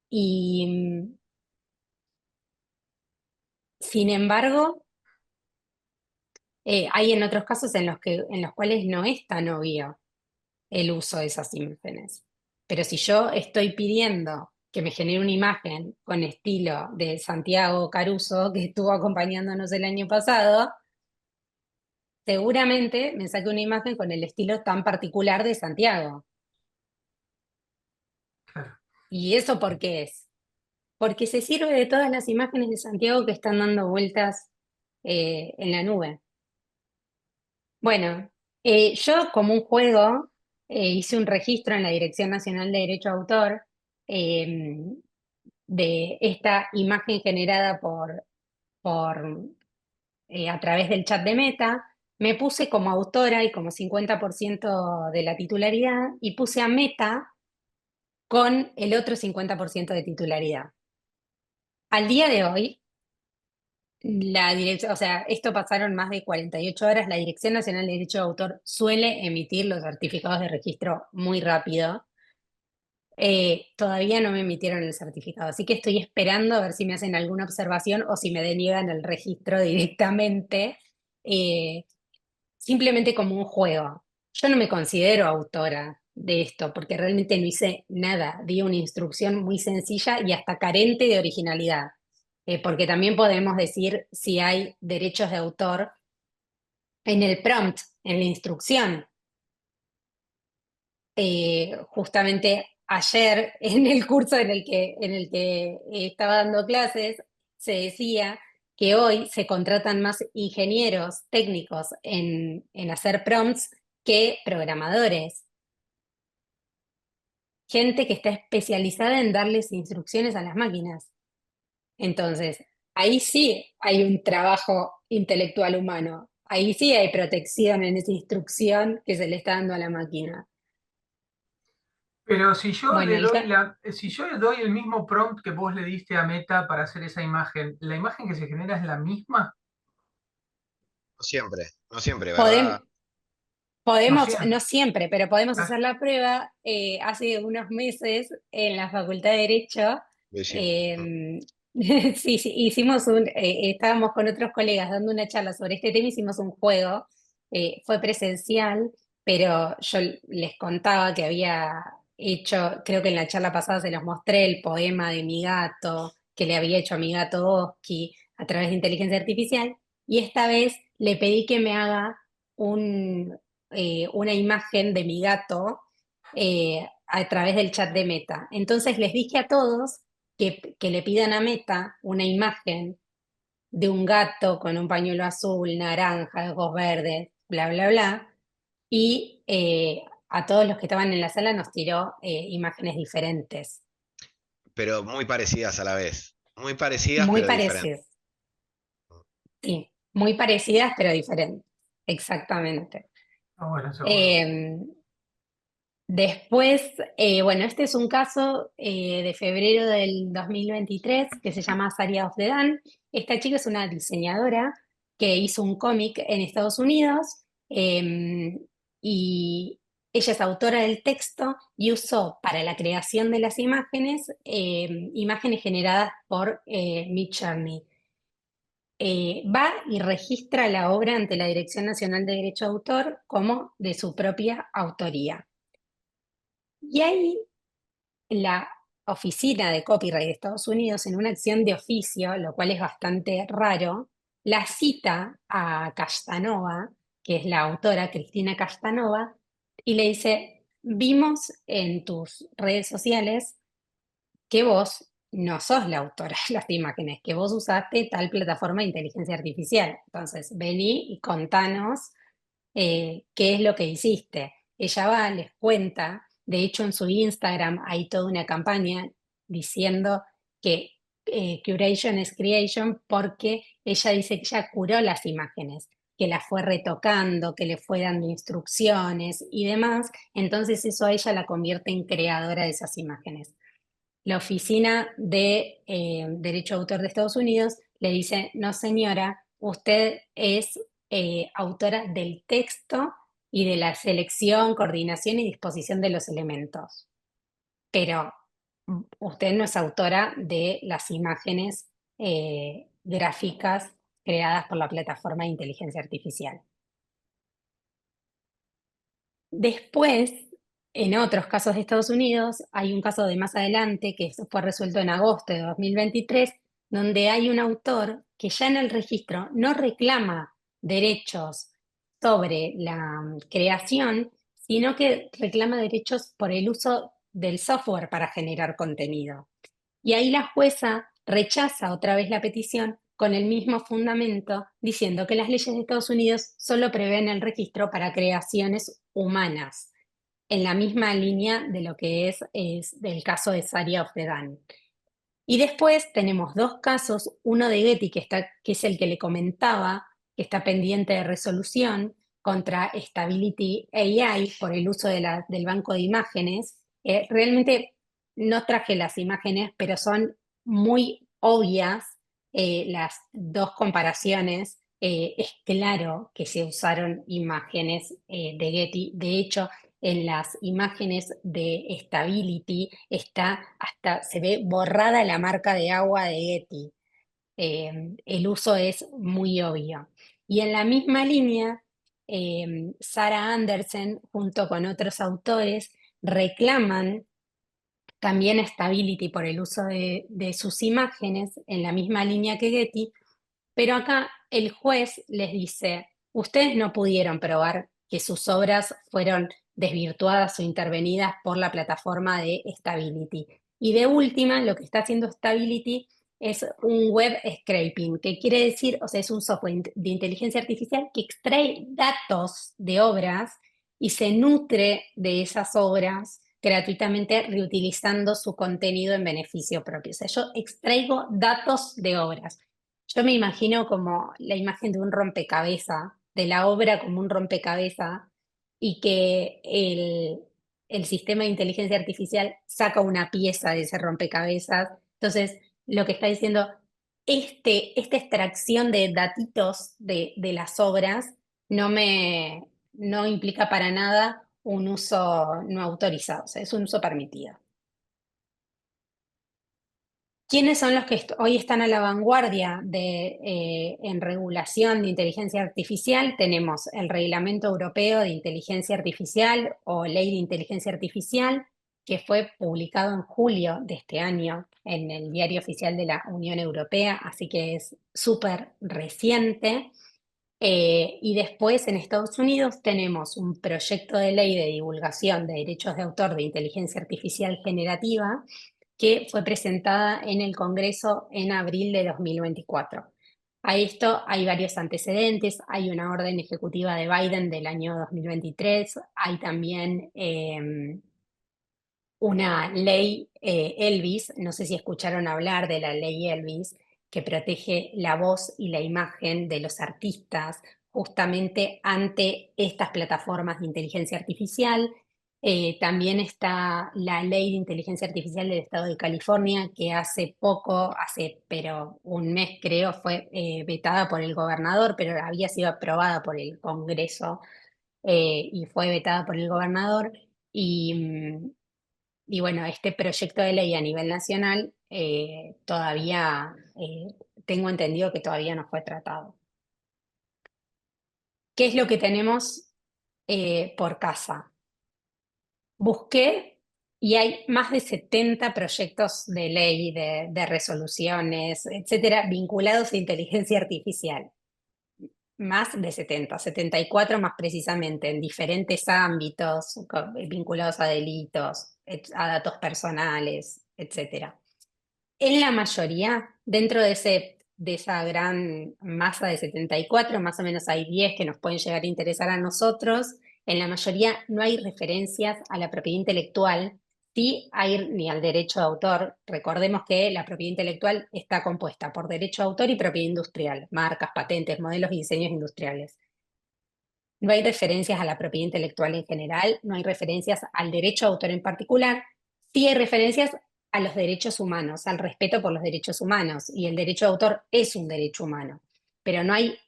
y sin embargo, hay en otros casos en los cuales no es tan obvio el uso de esas imágenes. Pero si yo estoy pidiendo que me genere una imagen con estilo de Santiago Caruso, que estuvo acompañándonos el año pasado, seguramente me saque una imagen con el estilo tan particular de Santiago. claro. ¿Y eso por qué es? Porque se sirve de todas las imágenes de Santiago que están dando vueltas en la nube. Bueno, yo como un juego hice un registro en la Dirección Nacional de Derecho de Autor eh, de esta imagen generada por a través del chat de Meta. Me puse como autora y como 50% de la titularidad y puse a Meta con el otro 50% de titularidad. Al día de hoy, la dirección, o sea, esto pasaron más de 48 horas, la Dirección Nacional de Derecho de Autor suele emitir los certificados de registro muy rápido. Todavía no me emitieron el certificado, así que estoy esperando a ver si me hacen alguna observación o si me deniegan el registro directamente, eh, simplemente como un juego. Yo no me considero autora de esto porque realmente no hice nada, di una instrucción muy sencilla y hasta carente de originalidad, porque también podemos decir si hay derechos de autor en el prompt, en la instrucción. Justamente ayer en el curso en el que estaba dando clases, se decía que hoy se contratan más ingenieros técnicos en hacer prompts que programadores. Gente que está especializada en darles instrucciones a las máquinas. Entonces, ahí sí hay un trabajo intelectual humano. Ahí sí hay protección en esa instrucción que se le está dando a la máquina. Pero si yo Bueno, le doy si yo le doy el mismo prompt que vos le diste a Meta para hacer esa imagen, ¿la imagen que se genera es la misma? No siempre, no siempre, ¿verdad? podemos, No podemos, siempre. no siempre, pero podemos Ah, hacer la prueba. Hace unos meses en la Facultad de Derecho, Lo hicimos. eh, sí, sí, estábamos con otros colegas dando una charla sobre este tema, hicimos un juego, fue presencial, pero yo les contaba que había hecho, creo que en la charla pasada se los mostré el poema de mi gato, que le había hecho a mi gato Oski a través de inteligencia artificial, y esta vez le pedí que me haga una imagen de mi gato a través del chat de Meta. Entonces les dije a todos que le pidan a Meta una imagen de un gato con un pañuelo azul, naranja, ojos verdes, bla, bla, bla, y a todos los que estaban en la sala nos tiró imágenes diferentes, Pero muy parecidas a la vez. Muy parecidas, muy pero diferentes. parecidas, sí, muy parecidas pero diferentes, exactamente. Ah, bueno, ese juego. Eh, Después, bueno, este es un caso de febrero del 2023 que se llama Saria of the Dan. Esta chica es una diseñadora que hizo un cómic en Estados Unidos y ella es autora del texto y usó para la creación de las imágenes imágenes generadas por Midjourney. Va y registra la obra ante la Dirección Nacional de Derecho de Autor como de su propia autoría. Y ahí la Oficina de Copyright de Estados Unidos, en una acción de oficio, lo cual es bastante raro, la cita a Castanova, que es la autora Cristina Castanova, y le dice, vimos en tus redes sociales que vos no sos la autora de las imágenes, que vos usaste tal plataforma de inteligencia artificial. Entonces, vení y contanos qué es lo que hiciste. Ella va, les cuenta, de hecho en su Instagram hay toda una campaña diciendo que curation es creation porque ella dice que ella curó las imágenes, que las fue retocando, que le fue dando instrucciones y demás, entonces eso a ella la convierte en creadora de esas imágenes. La Oficina de Derecho de Autor de Estados Unidos le dice, no señora, usted es autora del texto y de la selección, coordinación y disposición de los elementos, pero usted no es autora de las imágenes gráficas creadas por la plataforma de inteligencia artificial. Después, en otros casos de Estados Unidos, hay un caso de más adelante que fue resuelto en agosto de 2023, donde hay un autor que ya en el registro no reclama derechos sobre la creación, sino que reclama derechos por el uso del software para generar contenido. Y ahí la jueza rechaza otra vez la petición con el mismo fundamento, diciendo que las leyes de Estados Unidos solo prevén el registro para creaciones humanas, en la misma línea de lo que es del caso de Saria of the Dan. Y después tenemos dos casos, uno de Getty, que es el que le comentaba, que está pendiente de resolución contra Stability AI por el uso del banco de imágenes. Realmente no traje las imágenes, pero son muy obvias las dos comparaciones. Es claro que se usaron imágenes de Getty. De hecho, en las imágenes de Stability hasta se ve borrada la marca de agua de Getty. El uso es muy obvio. Y en la misma línea, Sarah Anderson, junto con otros autores, reclaman también Stability por el uso de sus imágenes en la misma línea que Getty, pero acá el juez les dice, ustedes no pudieron probar que sus obras fueron desvirtuadas o intervenidas por la plataforma de Stability. Y de última, lo que está haciendo Stability es un web scraping, que quiere decir, o sea, es un software de inteligencia artificial que extrae datos de obras y se nutre de esas obras gratuitamente reutilizando su contenido en beneficio propio. O sea, yo extraigo datos de obras. Yo me imagino como la imagen de un rompecabezas, de la obra como un rompecabezas, y que el sistema de inteligencia artificial saca una pieza de ese rompecabezas. Entonces, lo que está diciendo, esta extracción de datitos de las obras no implica para nada un uso no autorizado, o sea, es un uso permitido. ¿Quiénes son los que hoy están a la vanguardia en regulación de inteligencia artificial? Tenemos el Reglamento Europeo de Inteligencia Artificial o Ley de Inteligencia Artificial, que fue publicado en julio de este año en el Diario Oficial de la Unión Europea, así que es súper reciente. Y después en Estados Unidos tenemos un proyecto de ley de divulgación de derechos de autor de inteligencia artificial generativa que fue presentada en el Congreso en abril de 2024. A esto hay varios antecedentes, hay una orden ejecutiva de Biden del año 2023, hay también una ley Elvis, no sé si escucharon hablar de la ley Elvis, que protege la voz y la imagen de los artistas justamente ante estas plataformas de inteligencia artificial. También está la ley de inteligencia artificial del estado de California, que hace poco, pero un mes creo, fue vetada por el gobernador, pero había sido aprobada por el Congreso y fue vetada por el gobernador. Y bueno, este proyecto de ley a nivel nacional todavía, tengo entendido que todavía no fue tratado. ¿Qué es lo que tenemos por casa? Busqué y hay más de 70 proyectos de ley, de resoluciones, etcétera, vinculados a inteligencia artificial. Más de 70, 74 más precisamente, en diferentes ámbitos vinculados a delitos, a datos personales, etcétera. En la mayoría, dentro de esa gran masa de 74, más o menos hay 10 que nos pueden llegar a interesar a nosotros. En la mayoría no hay referencias a la propiedad intelectual, sí hay ni al derecho de autor. Recordemos que la propiedad intelectual está compuesta por derecho de autor y propiedad industrial, marcas, patentes, modelos y diseños industriales. No hay referencias a la propiedad intelectual en general, no hay referencias al derecho de autor en particular, sí hay referencias a los derechos humanos, al respeto por los derechos humanos, y el derecho de autor es un derecho humano, pero no hay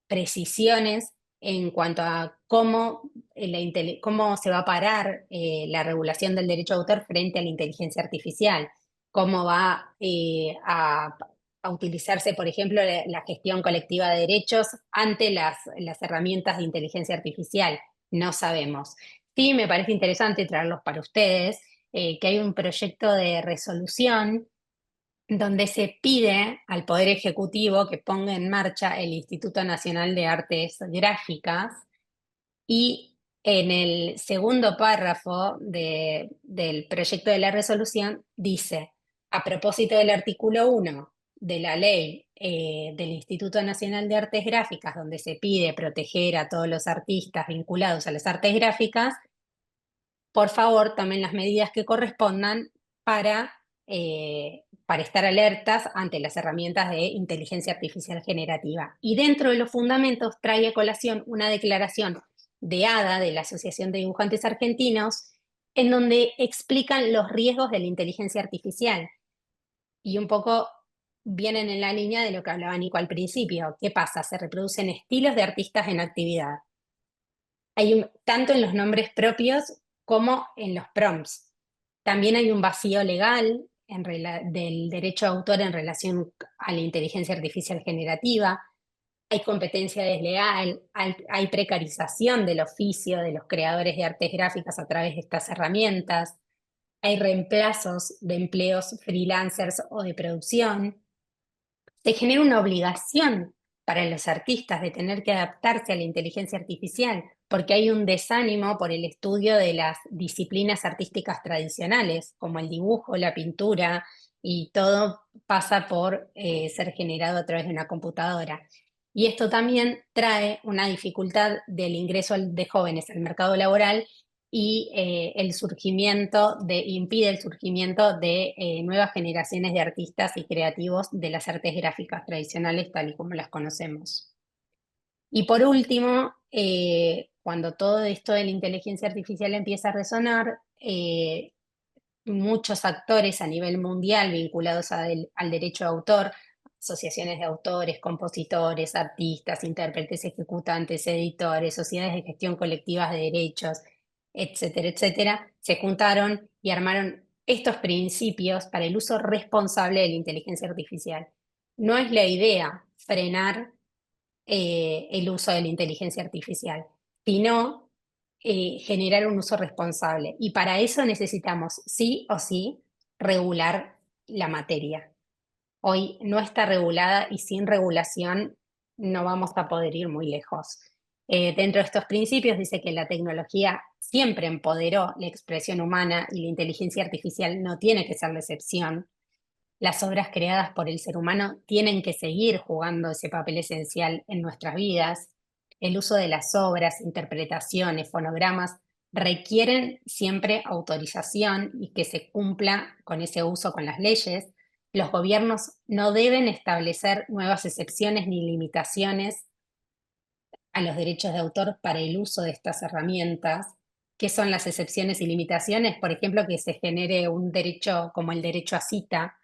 precisiones en cuanto a cómo se va a parar la regulación del derecho de autor frente a la inteligencia artificial, cómo va a utilizarse, por ejemplo, la gestión colectiva de derechos ante las herramientas de inteligencia artificial. No sabemos. Sí, me parece interesante traerlos para ustedes, que hay un proyecto de resolución donde se pide al Poder Ejecutivo que ponga en marcha el Instituto Nacional de Artes Gráficas y en el segundo párrafo del proyecto de la resolución dice, a propósito del artículo 1 de la ley del Instituto Nacional de Artes Gráficas, donde se pide proteger a todos los artistas vinculados a las artes gráficas, por favor tomen las medidas que correspondan para estar alertas ante las herramientas de inteligencia artificial generativa. Y dentro de los fundamentos trae a colación una declaración de ADA, de la Asociación de Dibujantes Argentinos, en donde explican los riesgos de la inteligencia artificial. Y un poco vienen en la línea de lo que hablaba Nico al principio. ¿Qué pasa? Se reproducen estilos de artistas en actividad. Tanto en los nombres propios como en los prompts. También hay un vacío legal del derecho de autor en relación a la inteligencia artificial generativa. Hay competencia desleal, hay precarización del oficio de los creadores de artes gráficas a través de estas herramientas. Hay reemplazos de empleos freelancers o de producción. Se genera una obligación para los artistas de tener que adaptarse a la inteligencia artificial, porque hay un desánimo por el estudio de las disciplinas artísticas tradicionales, como el dibujo, la pintura, y todo pasa por ser generado a través de una computadora. Y esto también trae una dificultad del ingreso de jóvenes al mercado laboral y impide el surgimiento de nuevas generaciones de artistas y creativos de las artes gráficas tradicionales tal y como las conocemos. Y por último, cuando todo esto de la inteligencia artificial empieza a resonar, muchos actores a nivel mundial vinculados al derecho de autor, asociaciones de autores, compositores, artistas, intérpretes, ejecutantes, editores, sociedades de gestión colectivas de derechos, etcétera, etcétera, se juntaron y armaron estos principios para el uso responsable de la inteligencia artificial. No es la idea frenar el uso de la inteligencia artificial, sino generar un uso responsable. Y para eso necesitamos, sí o sí, regular la materia. Hoy no está regulada y sin regulación no vamos a poder ir muy lejos. Dentro de estos principios dice que la tecnología siempre empoderó la expresión humana y la inteligencia artificial no tiene que ser la excepción. las obras creadas por el ser humano tienen que seguir jugando ese papel esencial en nuestras vidas. El uso de las obras, interpretaciones, fonogramas, requieren siempre autorización y que se cumpla con ese uso con las leyes. Los gobiernos no deben establecer nuevas excepciones ni limitaciones a los derechos de autor para el uso de estas herramientas. ¿Qué son las excepciones y limitaciones? Por ejemplo, que se genere un derecho como el derecho a cita,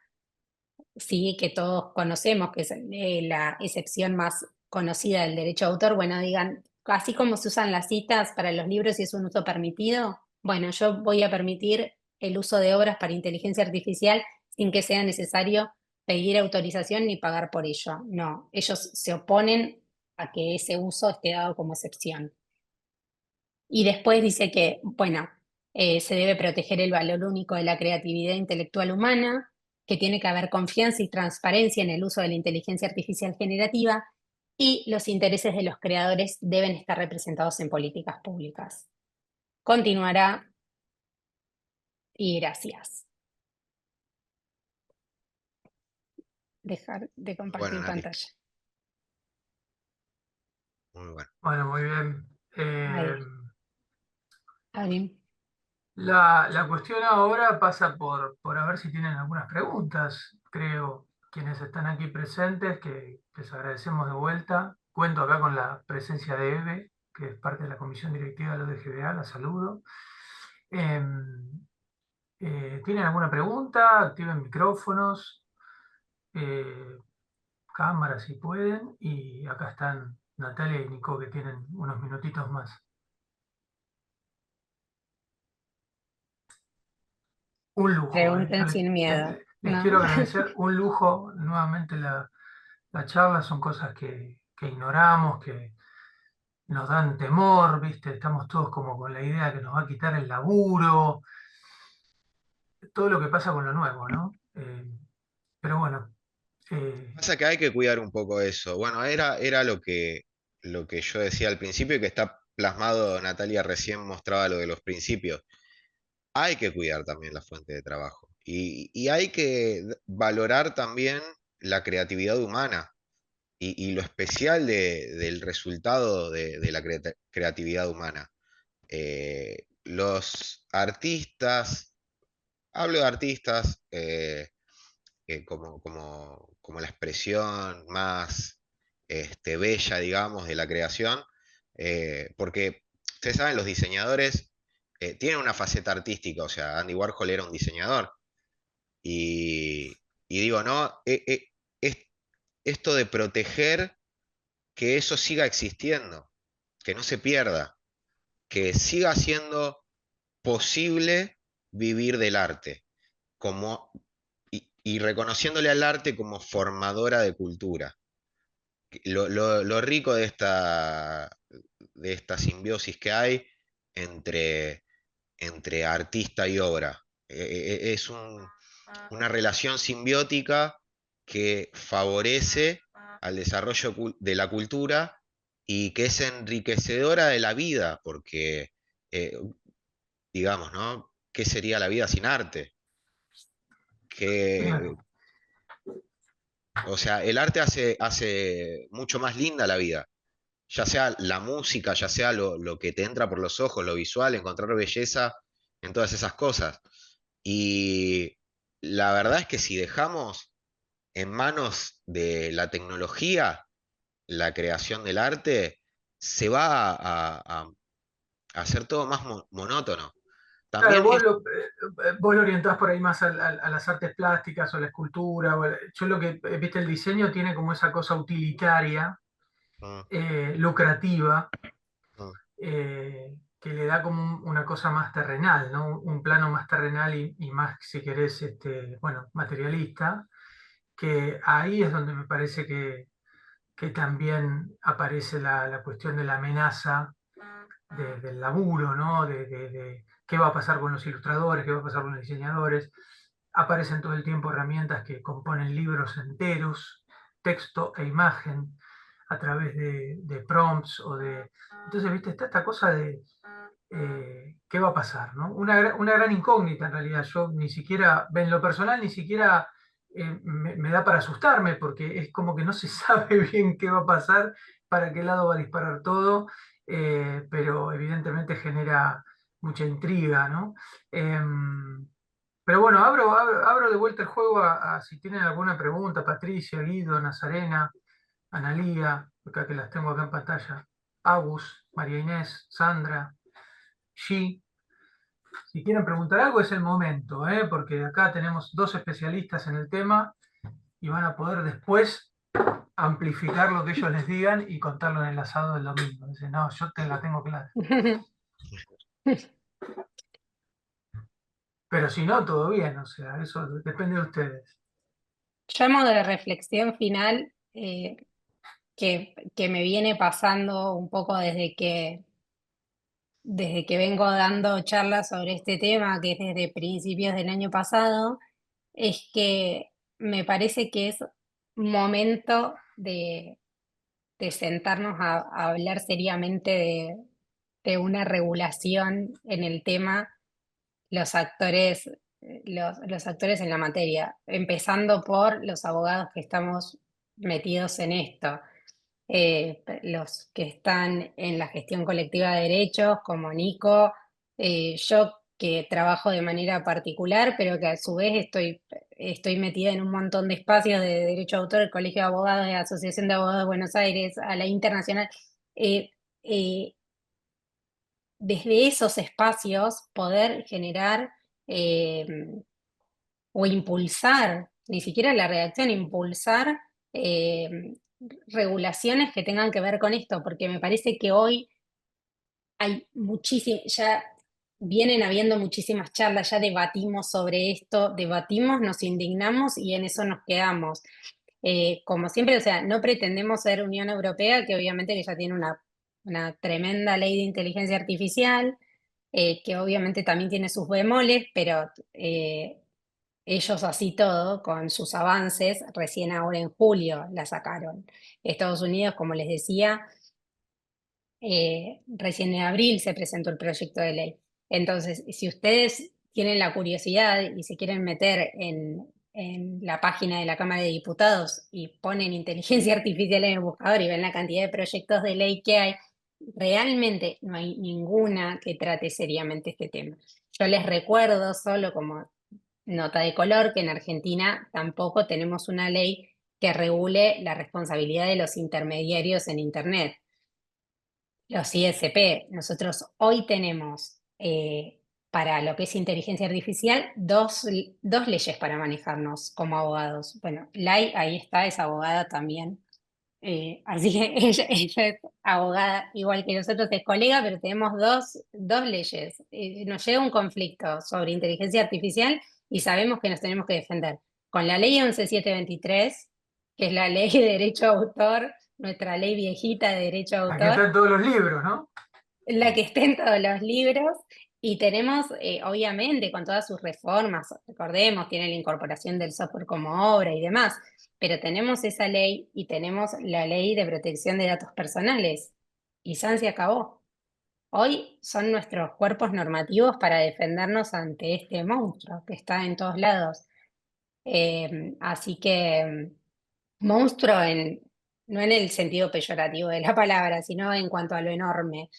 sí, que todos conocemos, que es la excepción más conocida del derecho de autor. Bueno, digan, así como se usan las citas para los libros y es un uso permitido, bueno, yo voy a permitir el uso de obras para inteligencia artificial sin que sea necesario pedir autorización ni pagar por ello. No, ellos se oponen a que ese uso esté dado como excepción. Y después dice que, bueno, se debe proteger el valor único de la creatividad intelectual humana, que tiene que haber confianza y transparencia en el uso de la inteligencia artificial generativa y los intereses de los creadores deben estar representados en políticas públicas. Continuará y gracias. Dejar de Bueno, compartir Nati, pantalla. muy bueno. Bueno, muy bien. Ahí, abrí. La cuestión ahora pasa por a ver si tienen algunas preguntas. Creo quienes están aquí presentes, que les agradecemos de vuelta. Cuento acá con la presencia de Eve, que es parte de la comisión directiva de la DGBA, la saludo. ¿Tienen alguna pregunta? Activen micrófonos, cámaras si pueden. Y acá están Natalia y Nico, que tienen unos minutitos más. Un lujo, yo Pregunten sin miedo, les ¿no? quiero agradecer, un lujo, nuevamente la charla, son cosas que ignoramos, que nos dan temor, ¿viste? Estamos todos como con la idea que nos va a quitar el laburo, todo lo que pasa con lo nuevo, ¿no? Pero bueno, Pasa que hay que cuidar un poco eso. Bueno, era lo que yo decía al principio y que está plasmado, Natalia recién mostraba lo de los principios. Hay que cuidar también la fuente de trabajo y hay que valorar también la creatividad humana y lo especial del resultado de la creatividad humana. Los artistas, hablo de artistas como la expresión más bella, digamos, de la creación, porque ustedes saben, los diseñadores tienen una faceta artística, o sea, Andy Warhol era un diseñador, y, y digo, ¿no? Es esto de proteger que eso siga existiendo, que no se pierda, que siga siendo posible vivir del arte, como, y reconociéndole al arte como formadora de cultura. Lo rico de esta simbiosis que hay entre, entre artista y obra. Es una relación simbiótica que favorece al desarrollo de la cultura y que es enriquecedora de la vida, porque, eh, digamos, ¿no? ¿Qué sería la vida sin arte? Que, claro. o sea, el arte hace mucho más linda la vida, ya sea la música, ya sea lo que te entra por los ojos, lo visual, encontrar belleza en todas esas cosas. Y la verdad es que si dejamos en manos de la tecnología la creación del arte, se va a hacer todo más monótono. Claro, También es... vos lo orientás por ahí más a las artes plásticas o la escultura. Yo lo que, viste, el diseño tiene como esa cosa utilitaria, Mm, lucrativa, mm, que le da como una cosa más terrenal, ¿no? Un plano más terrenal y más, si querés, bueno, materialista, que ahí es donde me parece que también aparece la cuestión de la amenaza del laburo, ¿no? De qué va a pasar con los ilustradores, qué va a pasar con los diseñadores. Aparecen todo el tiempo herramientas que componen libros enteros, texto e imagen, a través de prompts o de... Entonces, viste, está esta cosa de qué va a pasar, ¿no? Una gran incógnita en realidad. Yo ni siquiera, en lo personal, ni siquiera me da para asustarme porque es como que no se sabe bien qué va a pasar, para qué lado va a disparar todo, pero evidentemente genera mucha intriga, ¿no? Pero bueno, abro de vuelta el juego a si tienen alguna pregunta, Patricia, Guido, Nazarena, Analía, acá que las tengo acá en pantalla, Agus, María Inés, Sandra, G. Si quieren preguntar algo es el momento, porque acá tenemos dos especialistas en el tema y van a poder después amplificar lo que ellos les digan y contarlo en el asado del domingo. Dicen, no, yo la tengo clara. Pero si no, todo bien, o sea, eso depende de ustedes. Yo a modo de reflexión final, que me viene pasando un poco desde que vengo dando charlas sobre este tema, que es desde principios del año pasado, es que me parece que es momento de sentarnos a hablar seriamente de una regulación en el tema, los actores, los actores en la materia, empezando por los abogados que estamos metidos en esto, los que están en la gestión colectiva de derechos, como Nico, yo que trabajo de manera particular, pero que a su vez estoy metida en un montón de espacios de derecho de autor, el Colegio de Abogados, la Asociación de Abogados de Buenos Aires, a la Internacional. eh, eh, Desde esos espacios poder generar eh, o impulsar, ni siquiera la redacción, impulsar eh, regulaciones que tengan que ver con esto, porque me parece que hoy hay muchísimas, ya vienen habiendo muchísimas charlas, ya debatimos sobre esto, debatimos, nos indignamos y en eso nos quedamos. Como siempre, o sea, no pretendemos ser Unión Europea, que obviamente que ya tiene una tremenda ley de inteligencia artificial, que obviamente también tiene sus bemoles, pero ellos así todo, con sus avances, recién ahora en julio la sacaron. Estados Unidos, como les decía, recién en abril se presentó el proyecto de ley. Entonces, si ustedes tienen la curiosidad y se quieren meter en la página de la Cámara de Diputados y ponen inteligencia artificial en el buscador y ven la cantidad de proyectos de ley que hay, realmente no hay ninguna que trate seriamente este tema. Yo les recuerdo solo como nota de color que en Argentina tampoco tenemos una ley que regule la responsabilidad de los intermediarios en Internet, los ISP. Nosotros hoy tenemos para lo que es inteligencia artificial dos leyes para manejarnos como abogados. Bueno, Lai ahí está, es abogada también. Así que ella es abogada igual que nosotros, es colega, pero tenemos dos leyes. Nos llega un conflicto sobre inteligencia artificial y sabemos que nos tenemos que defender. Con la ley 11723, que es la ley de derecho a autor, nuestra ley viejita de derecho a Aquí autor, están todos los libros, ¿no? la que está en todos los libros, y tenemos, obviamente, con todas sus reformas, recordemos, tiene la incorporación del software como obra y demás, pero tenemos esa ley y tenemos la ley de protección de datos personales, y San se acabó. Hoy son nuestros cuerpos normativos para defendernos ante este monstruo que está en todos lados. Así que monstruo no en el sentido peyorativo de la palabra, sino en cuanto a lo enorme,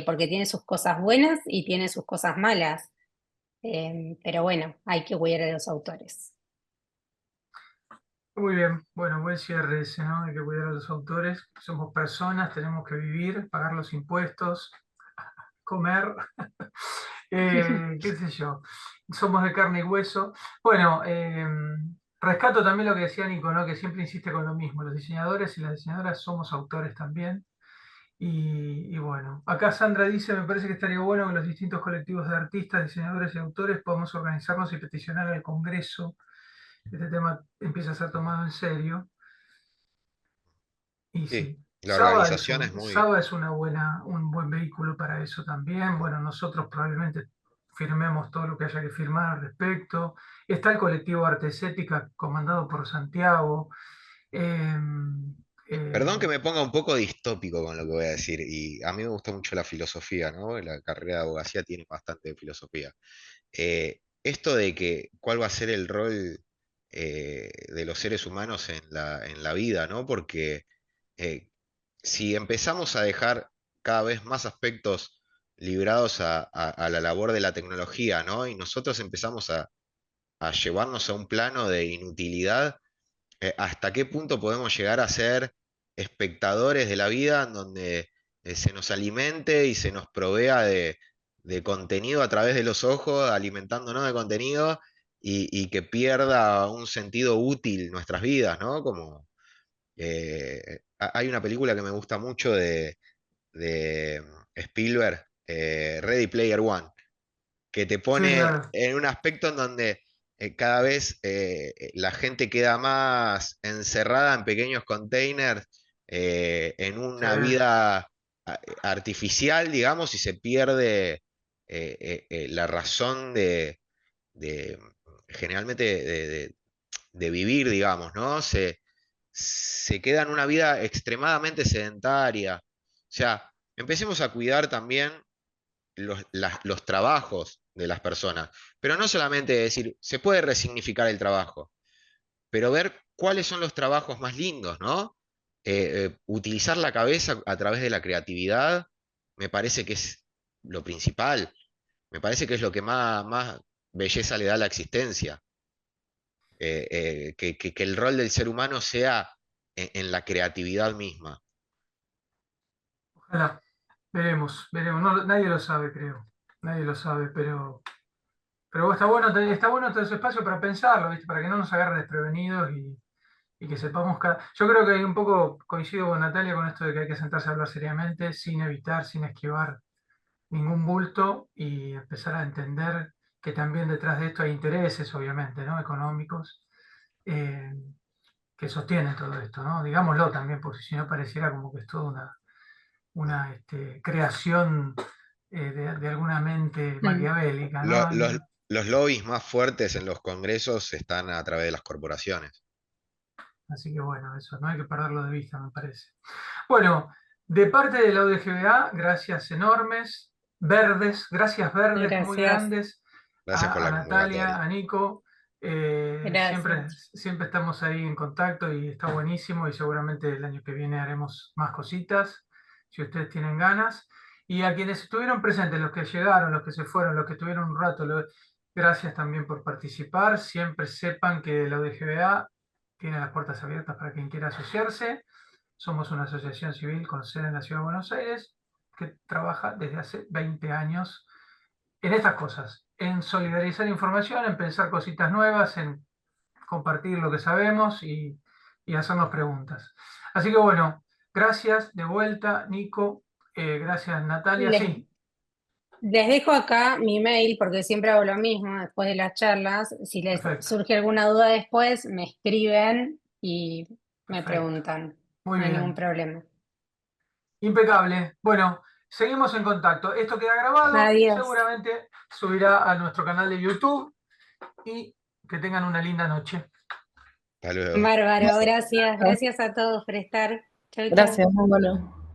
porque tiene sus cosas buenas y tiene sus cosas malas. Pero bueno, hay que cuidar a los autores. Muy bien, bueno, buen cierre ese, ¿no? Hay que cuidar a los autores. Somos personas, tenemos que vivir, pagar los impuestos, comer, qué sé yo. Somos de carne y hueso. Bueno, rescato también lo que decía Nico, ¿no? Que siempre insiste con lo mismo. Los diseñadores y las diseñadoras somos autores también. Y bueno, acá Sandra dice, me parece que estaría bueno que los distintos colectivos de artistas, diseñadores y autores podamos organizarnos y peticionar al Congreso. Este tema empieza a ser tomado en serio. Y Sí, sí, la organización es muy... Saba es un buen vehículo para eso también. Bueno, nosotros probablemente firmemos todo lo que haya que firmar al respecto. Está el colectivo Artes Ética comandado por Santiago. Eh, Perdón que eh, me ponga un poco distópico con lo que voy a decir, y a mí me gusta mucho la filosofía, ¿no? La carrera de abogacía tiene bastante de filosofía. Esto de que cuál va a ser el rol de los seres humanos en la vida, ¿no? Porque eh, si empezamos a dejar cada vez más aspectos librados a la labor de la tecnología, ¿no? Y nosotros empezamos a llevarnos a un plano de inutilidad, ¿hasta qué punto podemos llegar a ser espectadores de la vida en donde se nos alimente y se nos provea de contenido a través de los ojos, alimentándonos de contenido y que pierda un sentido útil nuestras vidas, ¿no? Como hay una película que me gusta mucho de Spielberg, Ready Player One, que te Sí, pone claro. en un aspecto en donde cada vez la gente queda más encerrada en pequeños containers, en Sí, una vida artificial, digamos, y se pierde la razón de, generalmente de vivir, digamos, ¿no? Se queda en una vida extremadamente sedentaria. O sea, empecemos a cuidar también los trabajos de las personas. Pero no solamente decir, se puede resignificar el trabajo, pero ver cuáles son los trabajos más lindos, ¿no? Utilizar la cabeza a través de la creatividad me parece que es lo principal, me parece que es lo que más belleza le da a la existencia. Que el rol del ser humano sea en la creatividad misma. ojalá. Veremos, veremos. Nadie lo sabe, creo. Nadie lo sabe, pero está bueno todo ese espacio para pensarlo, ¿viste? Para que no nos agarre desprevenidos y que sepamos cada... Yo creo que un poco coincido con Natalia con esto de que hay que sentarse a hablar seriamente, sin evitar, sin esquivar ningún bulto y empezar a entender que también detrás de esto hay intereses, obviamente, ¿no? Económicos, eh, que sostienen todo esto, ¿no? Digámoslo también, porque si no pareciera como que es toda una creación de alguna mente Mm. maquiavélica, Lo- ¿no? los, los lobbies más fuertes en los congresos están a través de las corporaciones. Así que bueno, eso no hay que perderlo de vista, me parece. Bueno, de parte de la UDGBA, gracias enormes, gracias verdes muy Gracias, grandes Gracias por a la Natalia, convocatoria. a Nico. Siempre, gracias. siempre estamos ahí en contacto y está buenísimo y seguramente el año que viene haremos más cositas, si ustedes tienen ganas. Y a quienes estuvieron presentes, los que llegaron, los que se fueron, los que estuvieron un rato, gracias también por participar. Siempre sepan que la UDGBA tiene las puertas abiertas para quien quiera asociarse. Somos una asociación civil con sede en la Ciudad de Buenos Aires que trabaja desde hace 20 años en estas cosas, en solidarizar información, en pensar cositas nuevas, en compartir lo que sabemos y hacernos preguntas. Así que bueno, gracias de vuelta, Nico. Gracias, Natalia. Les, Sí, les dejo acá mi mail porque siempre hago lo mismo después de las charlas. Si les perfecto, surge alguna duda después, me escriben y me perfecto. preguntan. Muy No hay ningún bien. problema. Impecable. Bueno, seguimos en contacto. Esto queda grabado, Adiós. seguramente subirá a nuestro canal de YouTube y que tengan una linda noche. Hasta luego. Bárbaro, gracias. Gracias a todos por estar. Chau, chau. Gracias, muy bueno.